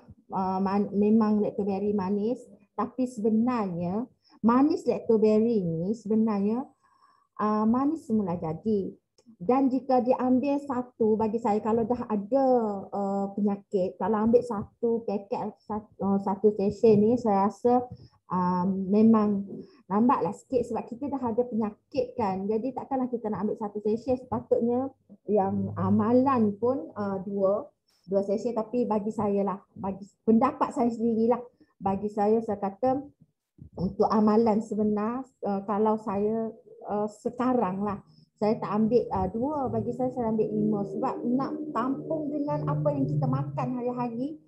memang lactoberry manis, tapi sebenarnya manis lactoberry ni sebenarnya manis semula jadi. Dan jika diambil satu, bagi saya kalau dah ada penyakit, kalau ambil satu paket, satu sachet ni, saya rasa memang lambatlah sikit sebab kita dah ada penyakit kan. Jadi takkanlah kita nak ambil satu sachet, sepatutnya yang malam pun dua sachet. Tapi bagi saya lah, bagi pendapat saya sendirilah, bagi saya kata untuk amalan sebenar, kalau saya sekarang lah, saya tak ambil dua, bagi saya ambil 5 sebab nak tampung dengan apa yang kita makan hari-hari.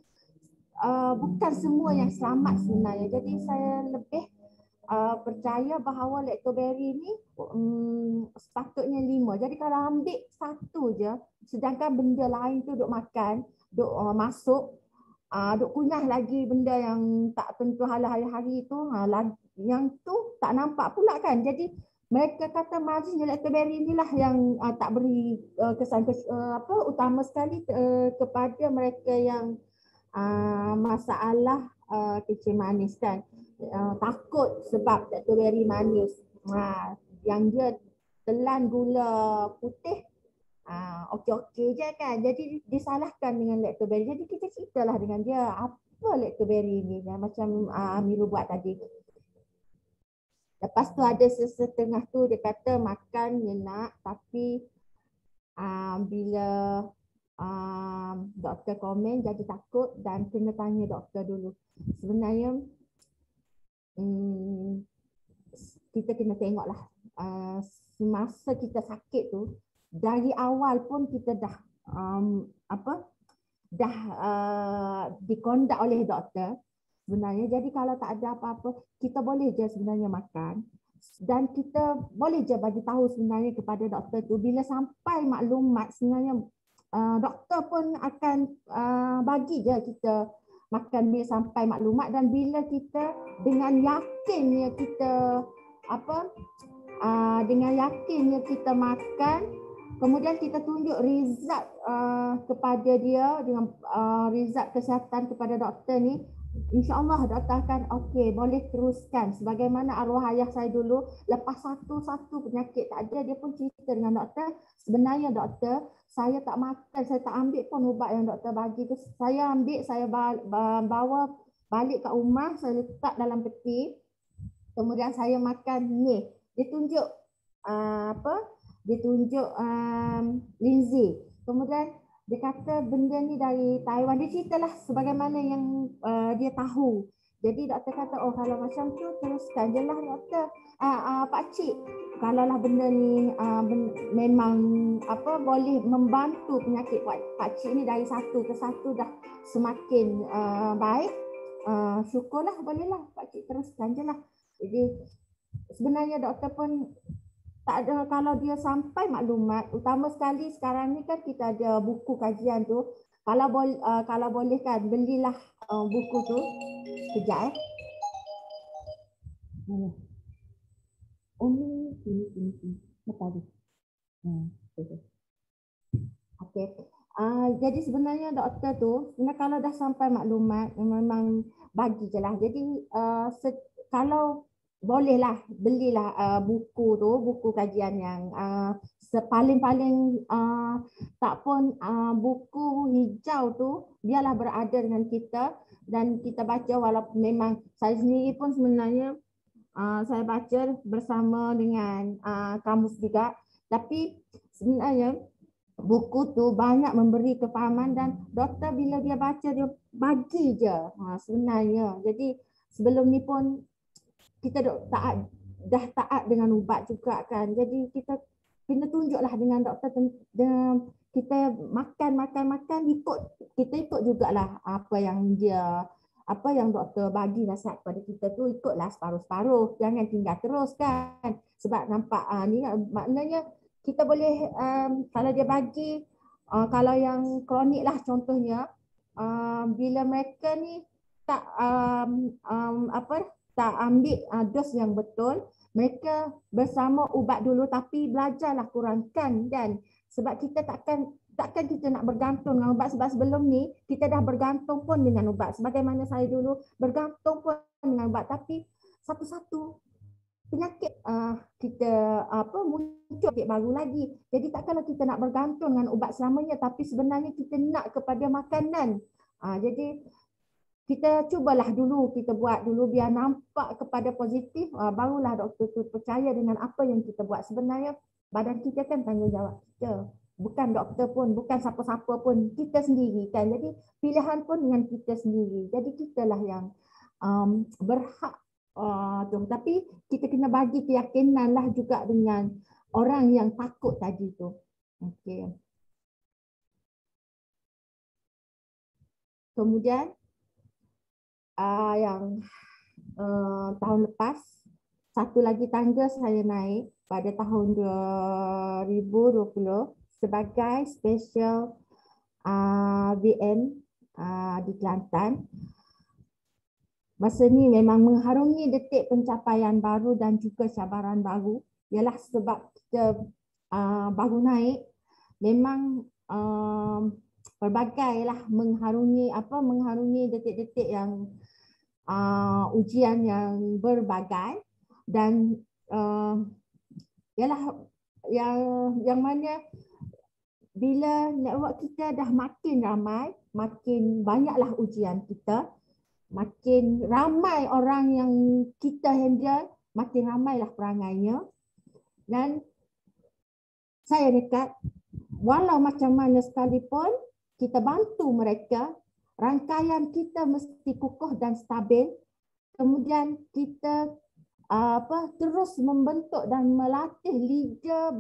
Bukan semua yang selamat sebenarnya. Jadi saya lebih percaya bahawa lactoberry ni sepatutnya 5. Jadi kalau ambil satu je, sedangkan benda lain tu duk makan, duk masuk, duk kunyah lagi benda yang tak tentu hala hari-hari tu, yang tu tak nampak pula kan. Jadi mereka kata manisnya lactoberry inilah yang tak beri kesan utama sekali kepada mereka yang masalah kencing manis kan. Takut sebab lactoberry manis, yang dia telan gula putih, okey-okey je kan. Jadi disalahkan dengan lactoberry. Jadi kita ceritalah dengan dia apa lactoberry ni, macam Amiru buat tadi. Lepas tu ada setengah tu dia kata makan dia nak, tapi bila doktor komen jadi takut dan kena tanya doktor dulu. Sebenarnya kita kena tengoklah semasa kita sakit tu, dari awal pun kita dah dikondak oleh doktor sebenarnya. Jadi kalau tak ada apa-apa, kita boleh je sebenarnya makan dan kita boleh je bagi tahu sebenarnya kepada doktor tu. Bila sampai maklumat sebenarnya doktor pun akan bagi je kita makan bila sampai maklumat. Dan bila kita dengan yakinnya kita dengan yakinnya kita makan, kemudian kita tunjuk result kepada dia dengan result kesihatan kepada doktor ni, InsyaAllah doktor akan okey, boleh teruskan. Sebagaimana arwah ayah saya dulu, lepas satu-satu penyakit tak ada, dia pun cerita dengan doktor, sebenarnya doktor, saya tak makan, saya tak ambil pun ubat yang doktor bagi tu. Saya ambil, saya bawa balik kat rumah, saya letak dalam peti, kemudian saya makan ni. Dia tunjuk dia tunjuk Lindsay. Kemudian dia kata benda ni dari Taiwan. Dia ceritalah sebagaimana yang dia tahu. Jadi doktor kata, oh kalau macam tu teruskan je lah doktor. Pakcik, kalaulah benda ni memang boleh membantu penyakit pakcik ni dari satu ke satu dah semakin baik, syukurlah, bolehlah pakcik teruskan je lah. Jadi sebenarnya doktor pun tak ada, kalau dia sampai maklumat, utama sekali sekarang ni kan kita ada buku kajian tu. Kalau boleh kan belilah buku tu. Sekejap Oh ni apa tu? Okey. Jadi sebenarnya doktor tu sebenarnya kalau dah sampai maklumat memang bagi je lah. Jadi kalau bolehlah belilah buku tu, buku kajian yang paling-paling tak pun buku hijau tu biarlah berada dengan kita dan kita baca. Walaupun memang saya sendiri pun sebenarnya saya baca bersama dengan kamus juga, tapi sebenarnya buku tu banyak memberi kefahaman dan doktor bila dia baca dia bagi je sebenarnya. Jadi sebelum ni pun kita dah taat dengan ubat juga kan. Jadi kita kena tunjuklah dengan doktor, kita makan kita ikut jugalah apa yang doktor bagi nasihat kepada kita tu, ikutlah separuh-separuh, jangan tinggal terus kan. Sebab nampak ni maknanya kita boleh kalau dia bagi kalau yang kronik lah contohnya, bila mereka ni tak tak ambil dos yang betul, mereka bersama ubat dulu tapi belajarlah kurangkan. Dan sebab kita takkan kita nak bergantung dengan ubat, sebab sebelum ni kita dah bergantung pun dengan ubat. Sebagaimana saya dulu bergantung pun dengan ubat, tapi satu-satu penyakit kita muncul penyakit baru lagi. Jadi takkanlah kita nak bergantung dengan ubat selamanya, tapi sebenarnya kita nak kepada makanan. Jadi kita cubalah dulu, kita buat dulu biar nampak kepada positif, barulah doktor tu percaya dengan apa yang kita buat. Sebenarnya badan kita kan tanggungjawab kita. Bukan doktor pun, bukan siapa-siapa pun, kita sendiri kan. Jadi pilihan pun dengan kita sendiri. Jadi kitalah yang berhak tu. Tapi kita kena bagi keyakinan lah juga dengan orang yang takut tadi tu. Okey. Kemudian yang tahun lepas, satu lagi tangga saya naik pada tahun 2020 sebagai special VN di Kelantan. Masa ni memang mengharungi detik pencapaian baru dan juga cabaran baru. Ialah sebab kita baru naik, memang pelbagai lah mengharungi detik-detik yang ujian yang berbagai. Dan ialah yang mana bila network kita dah makin ramai, makin banyaklah ujian kita, makin ramai orang yang kita handle, makin ramailah perangainya. Dan saya dekat, walau macam mana sekalipun, kita bantu mereka, rangkaian kita mesti kukuh dan stabil. Kemudian kita terus membentuk dan melatih liga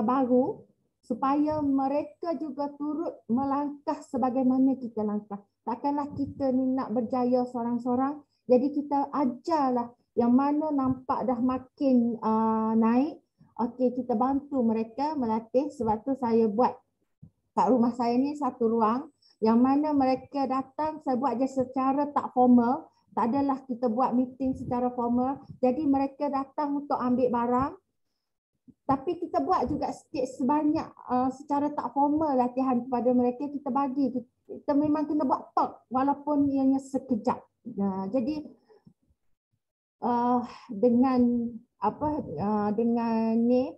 baru supaya mereka juga turut melangkah sebagaimana kita langkah. Takkanlah kita ni nak berjaya seorang-seorang, jadi kita ajarlah yang mana nampak dah makin naik. Okey, kita bantu mereka melatih. Sebab tu saya buat kat rumah saya ni satu ruang yang mana mereka datang, saya buat je secara tak formal. Tak adalah kita buat meeting secara formal. Jadi mereka datang untuk ambil barang. Tapi kita buat juga sikit sebanyak secara tak formal latihan kepada mereka. Kita bagi. Kita memang kena buat talk walaupun ianya sekejap. Jadi dengan ni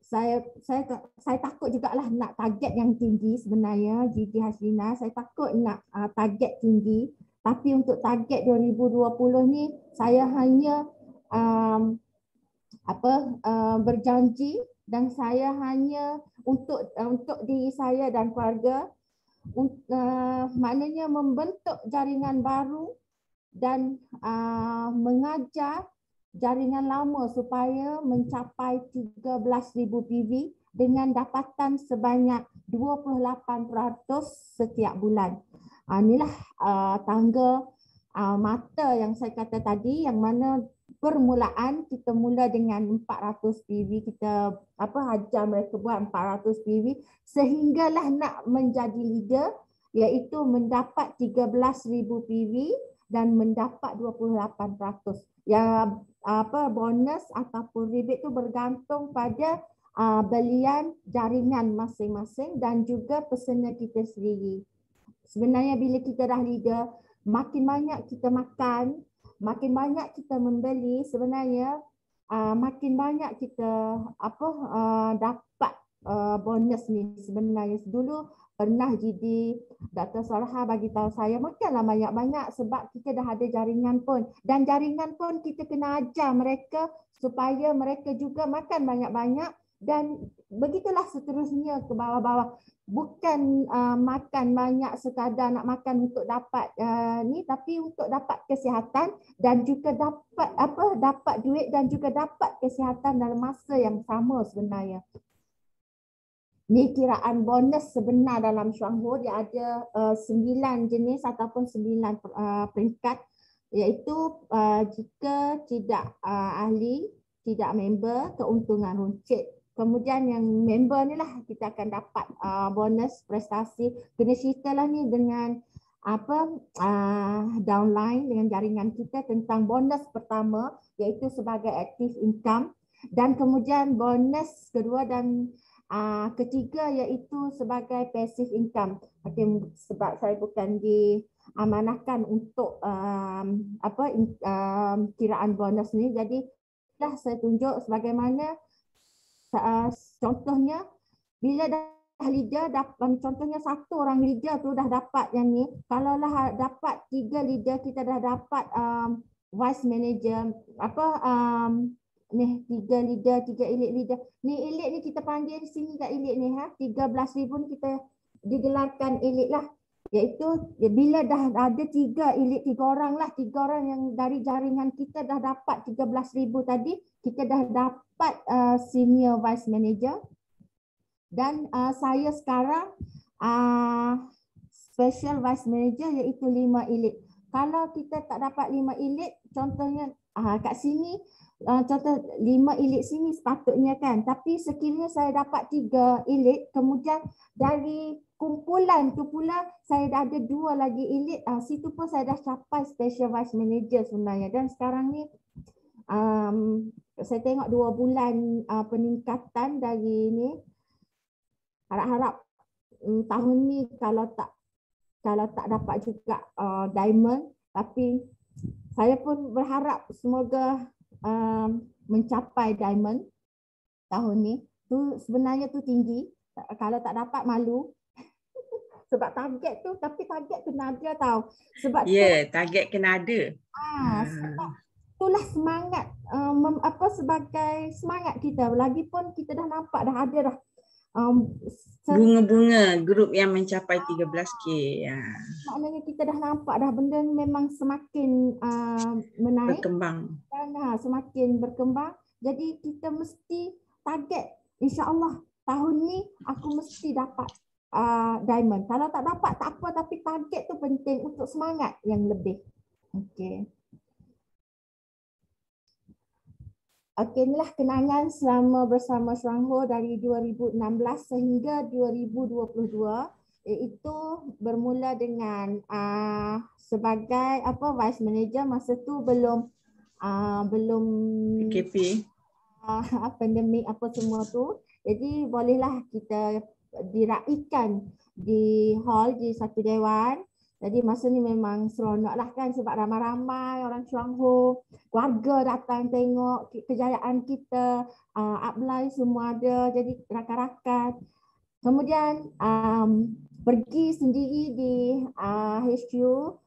saya takut jugalah nak target yang tinggi sebenarnya. Gigi Haslina, saya takut nak target tinggi. Tapi untuk target 2020 ni saya hanya berjanji, dan saya hanya untuk diri saya dan keluarga, maknanya membentuk jaringan baru dan mengajar jaringan lama supaya mencapai 13,000 PV dengan dapatan sebanyak 28% setiap bulan. Inilah tangga mata yang saya kata tadi, yang mana permulaan kita mula dengan 400 PV, kita ajar mereka buat 400 PV sehinggalah nak menjadi leader, iaitu mendapat 13,000 PV dan mendapat 28%. Yang bonus ataupun rebate tu bergantung pada belian jaringan masing-masing dan juga personal kita sendiri. Sebenarnya bila kita dah leader, makin banyak kita makan, makin banyak kita membeli, sebenarnya makin banyak kita dapat bonus ni sebenarnya. Dulu pernah jadi Dr. Solha bagi tahu saya, makanlah banyak-banyak sebab kita dah ada jaringan pun. Dan jaringan pun kita kena ajar mereka supaya mereka juga makan banyak-banyak, dan begitulah seterusnya ke bawah-bawah. Bukan makan banyak sekadar nak makan untuk dapat ni, tapi untuk dapat kesihatan dan juga dapat duit dan juga dapat kesihatan dalam masa yang sama sebenarnya. Ni kiraan bonus sebenar dalam Syuangho. Dia ada 9 jenis ataupun 9 peringkat, iaitu jika tidak ahli, tidak member, keuntungan runcit. Kemudian yang member ni lah kita akan dapat bonus prestasi. Kena ceritalah ni dengan downline, dengan jaringan kita tentang bonus pertama, iaitu sebagai active income, dan kemudian bonus kedua dan ketiga iaitu sebagai passive income. Sebab saya bukan diamanahkan untuk kiraan bonus ni, jadi dah saya tunjuk sebagaimana contohnya bila dah leader, contohnya satu orang leader tu dah dapat yang ni. Kalau lah dapat 3 leader, kita dah dapat vice manager, ni 3 leader, 3 elite leader. Ni elite ni kita panggil di sini kat elite ni 13,000 ni kita digelarkan elite lah. Iaitu bila dah ada 3 elite, 3 orang lah, 3 orang yang dari jaringan kita dah dapat 13,000 tadi, kita dah dapat senior vice manager. Dan saya sekarang special vice manager, iaitu 5 elite. Kalau kita tak dapat 5 elite, contohnya kat sini, contoh 5 elite sini sepatutnya kan, tapi sekiranya saya dapat 3 elite, kemudian dari kumpulan tu pula saya dah ada 2 lagi elite, situ pun saya dah capai special vice manager sebenarnya. Dan sekarang ni saya tengok 2 bulan peningkatan dari ni. Harap-harap tahun ni kalau tak dapat juga diamond, tapi saya pun berharap semoga mencapai diamond tahun ni. Tu sebenarnya tu tinggi. Kalau tak dapat malu. Sebab target tu, tapi target kena ada tau. Sebab target kena ada. Sebab tu itulah semangat sebagai semangat kita. Lagipun kita dah nampak dah ada dah bunga-bunga grup yang mencapai 13K. Ya. Maknanya kita dah nampak dah benda ni memang semakin menaik. Berkembang. Dan semakin berkembang. Jadi kita mesti target. InsyaAllah tahun ni aku mesti dapat diamond. Kalau tak dapat tak apa, tapi target tu penting untuk semangat yang lebih. Okey. Okey, inilah kenangan selama bersama Chuang Ho dari 2016 sehingga 2022, iaitu bermula dengan sebagai vice manager. Masa tu belum PKP. Pandemik apa semua tu. Jadi bolehlah kita diraikan di hall, di satu dewan. Jadi masa ni memang seronok lah kan, sebab ramai-ramai orang Chuang Ho, keluarga datang tengok kejayaan kita, upline semua ada, jadi rakan-rakan. Kemudian pergi sendiri di HQ,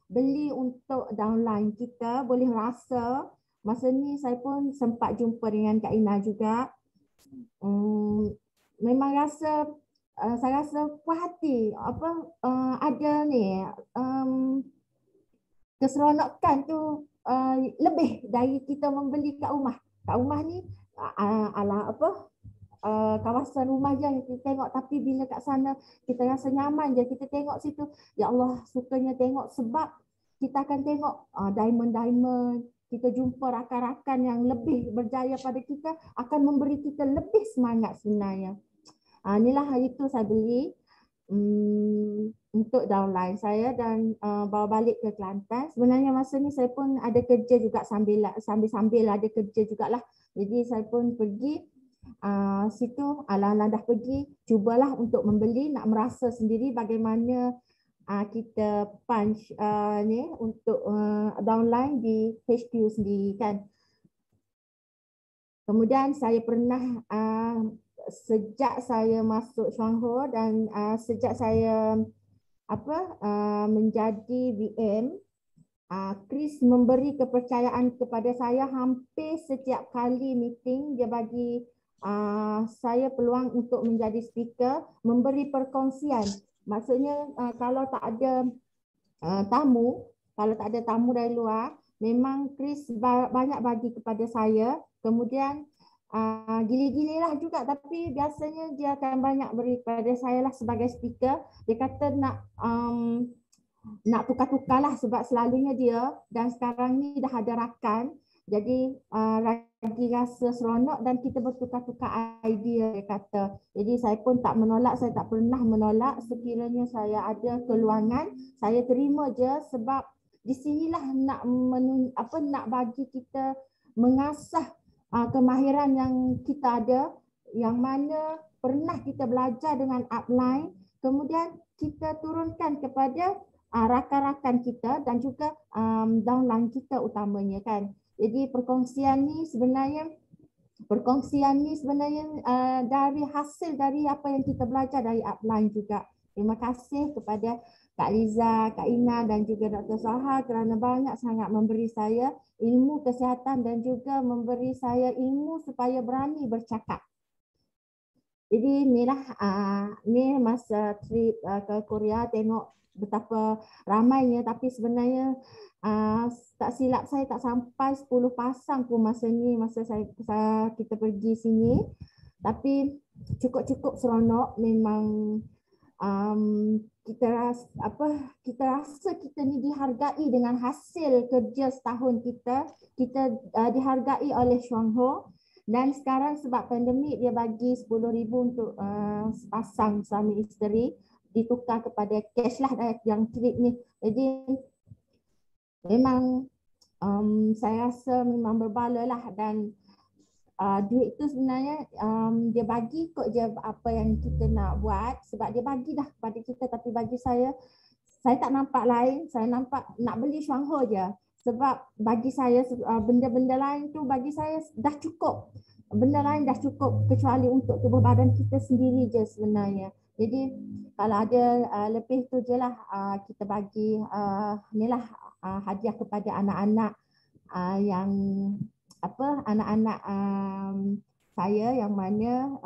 beli untuk downline kita, boleh rasa. Masa ni saya pun sempat jumpa dengan Kak Ina juga. Memang rasa saya rasa puas hati ada ni keseronokan tu lebih dari kita membeli kat rumah. Kat rumah ni kawasan rumah je yang kita tengok, tapi bila kat sana kita rasa nyaman je, kita tengok situ, ya Allah sukanya tengok, sebab kita akan tengok diamond-diamond, kita jumpa rakan-rakan yang lebih berjaya pada kita, akan memberi kita lebih semangat sebenarnya. Inilah hari tu saya beli untuk downline saya dan bawa balik ke Kelantan. Sebenarnya masa ni saya pun ada kerja juga sambil ada kerja jugalah. Jadi saya pun pergi situ, alang-alang dah pergi, cubalah untuk membeli, nak merasa sendiri bagaimana kita punch ni untuk downline di HQ sendiri kan. Kemudian saya pernah sejak saya masuk Chuang Ho dan sejak saya menjadi VM, Chris memberi kepercayaan kepada saya. Hampir setiap kali meeting dia bagi saya peluang untuk menjadi speaker, memberi perkongsian. Maksudnya kalau tak ada tamu dari luar, memang Chris banyak bagi kepada saya. Kemudian gili-gililah juga, tapi biasanya dia akan banyak beri kepada saya lah sebagai speaker. Dia kata nak tukar-tukar lah, sebab selalunya dia, dan sekarang ni dah ada rakan, jadi lagi rasa seronok dan kita bertukar-tukar idea, dia kata. Jadi saya pun tak menolak, saya tak pernah menolak. Sekiranya saya ada keluangan, saya terima je, sebab di sinilah nak bagi kita mengasah kemahiran yang kita ada, yang mana pernah kita belajar dengan upline, kemudian kita turunkan kepada rakan-rakan kita dan juga downline kita utamanya kan. Jadi perkongsian ni sebenarnya dari hasil dari apa yang kita belajar dari upline juga. Terima kasih kepada Kak Liza, Kak Ina dan juga Dr. Saha kerana banyak sangat memberi saya ilmu kesihatan dan juga memberi saya ilmu supaya berani bercakap. Jadi inilah ni masa trip ke Korea, tengok betapa ramainya, tapi sebenarnya tak silap saya tak sampai 10 pasang pun masa kita pergi sini. Tapi cukup-cukup seronok. Memang kita rasa kita ni dihargai dengan hasil kerja setahun kita dihargai oleh Chuang Ho. Dan sekarang sebab pandemik, dia bagi 10,000 untuk sepasang suami isteri, ditukar kepada cash lah yang trip ni. Jadi memang saya rasa memang berbala lah, dan duit tu sebenarnya dia bagi kot je apa yang kita nak buat, sebab dia bagi dah kepada kita. Tapi bagi saya tak nampak lain, saya nampak nak beli Chuang Ho je. Sebab bagi saya benda-benda lain tu bagi saya dah cukup. Benda lain dah cukup kecuali untuk tubuh badan kita sendiri je sebenarnya. Jadi kalau ada lebih tu je lah kita bagi hadiah kepada anak-anak yang apa anak-anak saya yang mana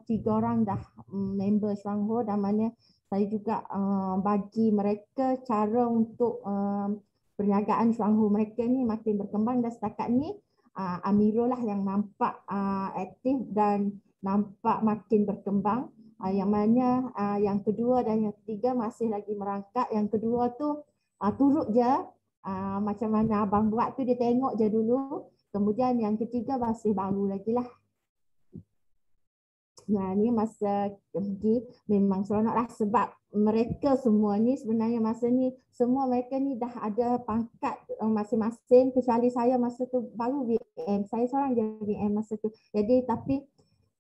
3 orang dah member Shwangho, dan mana saya juga bagi mereka cara untuk perniagaan Shwangho mereka ni makin berkembang, dan setakat ni Amirul lah yang nampak aktif dan nampak makin berkembang. Yang mana yang kedua dan yang ketiga masih lagi merangkak. Yang kedua tu turut je, macam mana abang buat tu dia tengok je dulu. Kemudian yang ketiga masih baru lagi lah. Nah, ni masa pergi memang seronok lah, sebab mereka semua ni sebenarnya masa ni semua mereka ni dah ada pangkat masing-masing, kecuali saya masa tu baru VM. Saya seorang je VM masa tu. Jadi tapi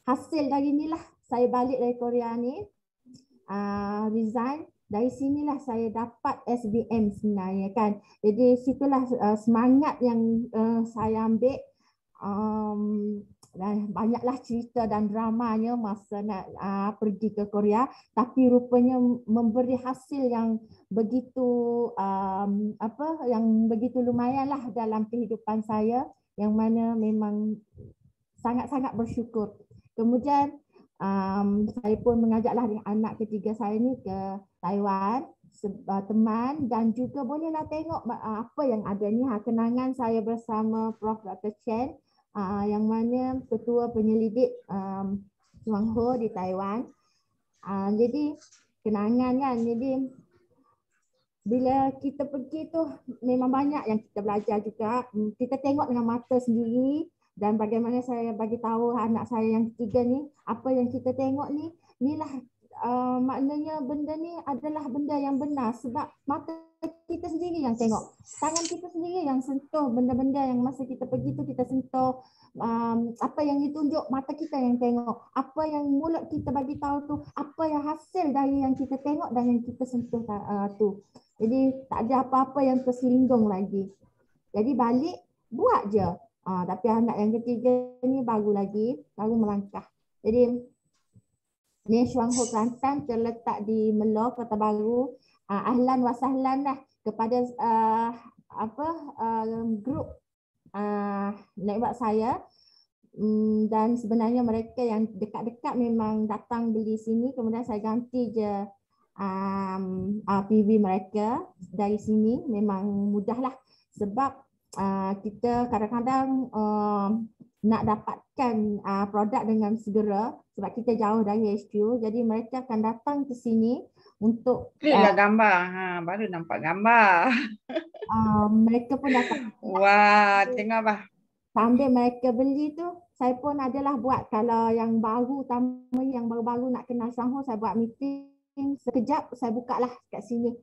hasil dari ni lah saya balik dari Korea ni, resign. Dari sinilah saya dapat SBM sebenarnya kan. Jadi situlah semangat yang saya ambil. Dan banyaklah cerita dan dramanya masa nak pergi ke Korea, tapi rupanya memberi hasil yang begitu yang begitu lumayan lah dalam kehidupan saya, yang mana memang sangat-sangat bersyukur. Kemudian saya pun mengajaklah anak ketiga saya ni ke Taiwan, teman, dan juga bolehlah tengok apa yang ada ni, kenangan saya bersama Prof. Dr. Chen, yang mana ketua penyelidik Shwangho di Taiwan. Jadi kenangan kan, jadi bila kita pergi tu memang banyak yang kita belajar juga. Kita tengok dengan mata sendiri, dan bagaimana saya bagi tahu anak saya yang ketiga ni, apa yang kita tengok ni, inilah maknanya benda ni adalah benda yang benar, sebab mata kita sendiri yang tengok, tangan kita sendiri yang sentuh benda-benda yang masa kita pergi tu kita sentuh, apa yang ditunjuk mata kita yang tengok, apa yang mulut kita bagi tahu tu, apa yang hasil dari yang kita tengok dan yang kita sentuh tu. Jadi tak ada apa-apa yang terselinggung lagi. Jadi balik buat je. Tapi anak yang ketiga ni baru melangkah. Jadi ni Shwangho Kelantan terletak di Melo, Kota Baru. Ahlan wa sahlan lah kepada grup network saya. Dan sebenarnya mereka yang dekat-dekat memang datang beli sini, kemudian saya ganti je PV mereka dari sini. Memang mudah lah, sebab kita kadang-kadang nak dapatkan produk dengan segera sebab kita jauh dari HQ. Jadi mereka akan datang ke sini untuk kliklah gambar. Baru nampak gambar. Mereka pun datang. Wah, tengok bah. Sambil mereka beli tu, saya pun adalah buat, kalau yang baru, utama yang baru-baru nak kenal Shwangho, saya buat meeting sekejap, saya buka lah kat sini.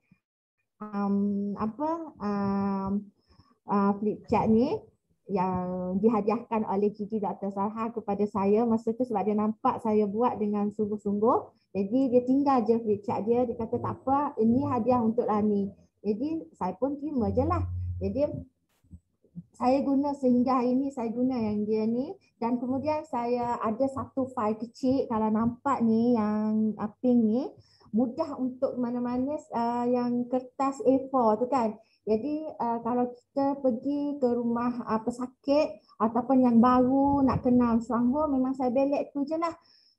Flip chart ni yang dihadiahkan oleh Gigi Dr. Sarha kepada saya masa tu, sebab dia nampak saya buat dengan sungguh-sungguh. Jadi dia tinggal je flip chart dia kata tak apa, ini hadiah untuk Lani. Jadi saya pun terima je lah. Jadi saya guna sehingga hari ni, saya guna yang dia ni. Dan kemudian saya ada satu file kecil, kalau nampak ni yang pink ni, mudah untuk mana-mana yang kertas A4 tu kan. Jadi kalau kita pergi ke rumah pesakit ataupun yang baru nak kenal Shwangho, memang saya belek tu je lah.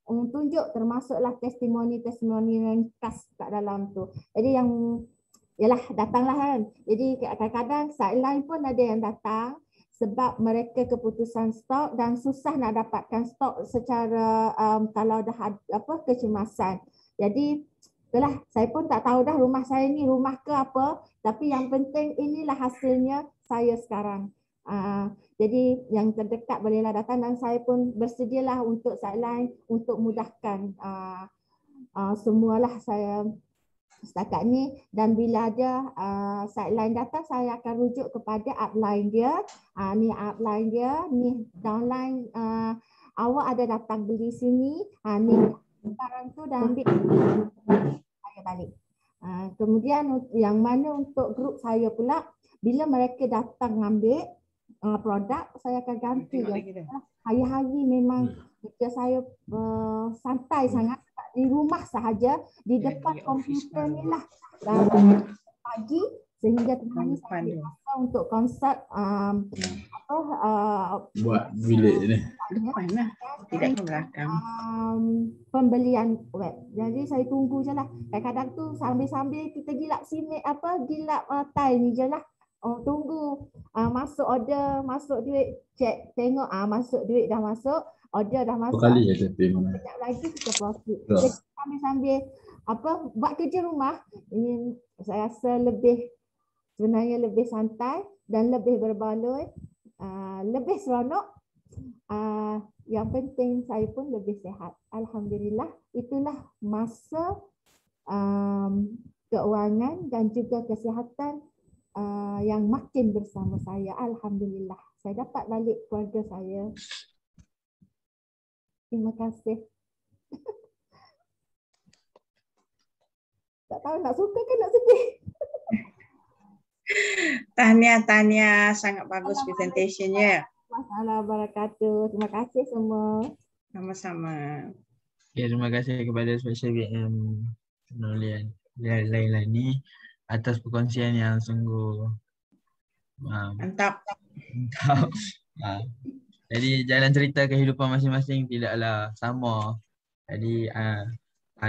Tunjuk termasuklah testimoni-testimoni yang khas kat dalam tu. Jadi yang yalah, datanglah kan. Jadi kadang-kadang sideline pun ada yang datang sebab mereka keputusan stok dan susah nak dapatkan stok secara kalau dah ada kecemasan. Jadi itulah, saya pun tak tahu dah rumah saya ni rumah ke apa, tapi yang penting inilah hasilnya saya sekarang. Jadi yang terdekat bolehlah datang, dan saya pun bersedialah untuk sideline untuk mudahkan semualah saya setakat ni. Dan bila ada sideline datang, saya akan rujuk kepada upline dia. Ni upline dia, ni downline, awak ada datang beli sini, ni barang tu dah ambil, saya balik. Kemudian yang mana untuk grup saya pula, bila mereka datang ambil produk, saya akan ganti je. Hari-hari memang kerja saya santai sangat di rumah sahaja, di depan komputer ni lah. Pagi Sehingga tengah ni Perempuan saya tu. rasa untuk konsep Buat bilik ni. Depan lah. Tidak ke belakang. pembelian web. Jadi saya tunggu je lah. Kadang-kadang tu sambil-sambil kita gilap gilap tile ni je lah. Tunggu masuk order, masuk duit, check, tengok masuk duit dah masuk, order dah Berapa masuk. kali ya tapping? Sekejap lagi kita profit. Ya. Jadi sambil-sambil buat kerja rumah, ini saya rasa sebenarnya lebih santai dan lebih berbaloi, lebih seronok. Yang penting saya pun lebih sihat. Alhamdulillah, itulah masa keuangan dan juga kesihatan yang makin bersama saya. Alhamdulillah, saya dapat balik keluarga saya. Terima kasih. Tak tahu nak suka ke nak sedih. Tahniah, sangat bagus presentationnya. Assalamualaikum wabarakatuh. Terima kasih semua. Sama-sama. Okay, terima kasih kepada Special VM Nolian Lailani atas perkongsian yang sungguh Mantap. mantap. Jadi jalan cerita kehidupan masing-masing tidaklah sama. Jadi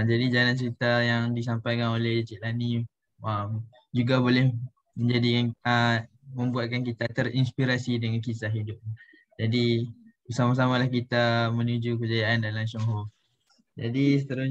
jadi jalan cerita yang disampaikan oleh Cik Lani juga boleh menjadikan membuatkan kita terinspirasi dengan kisah hidup. Jadi bersama-samalah kita menuju kejayaan dalam Syongho. Jadi seterusnya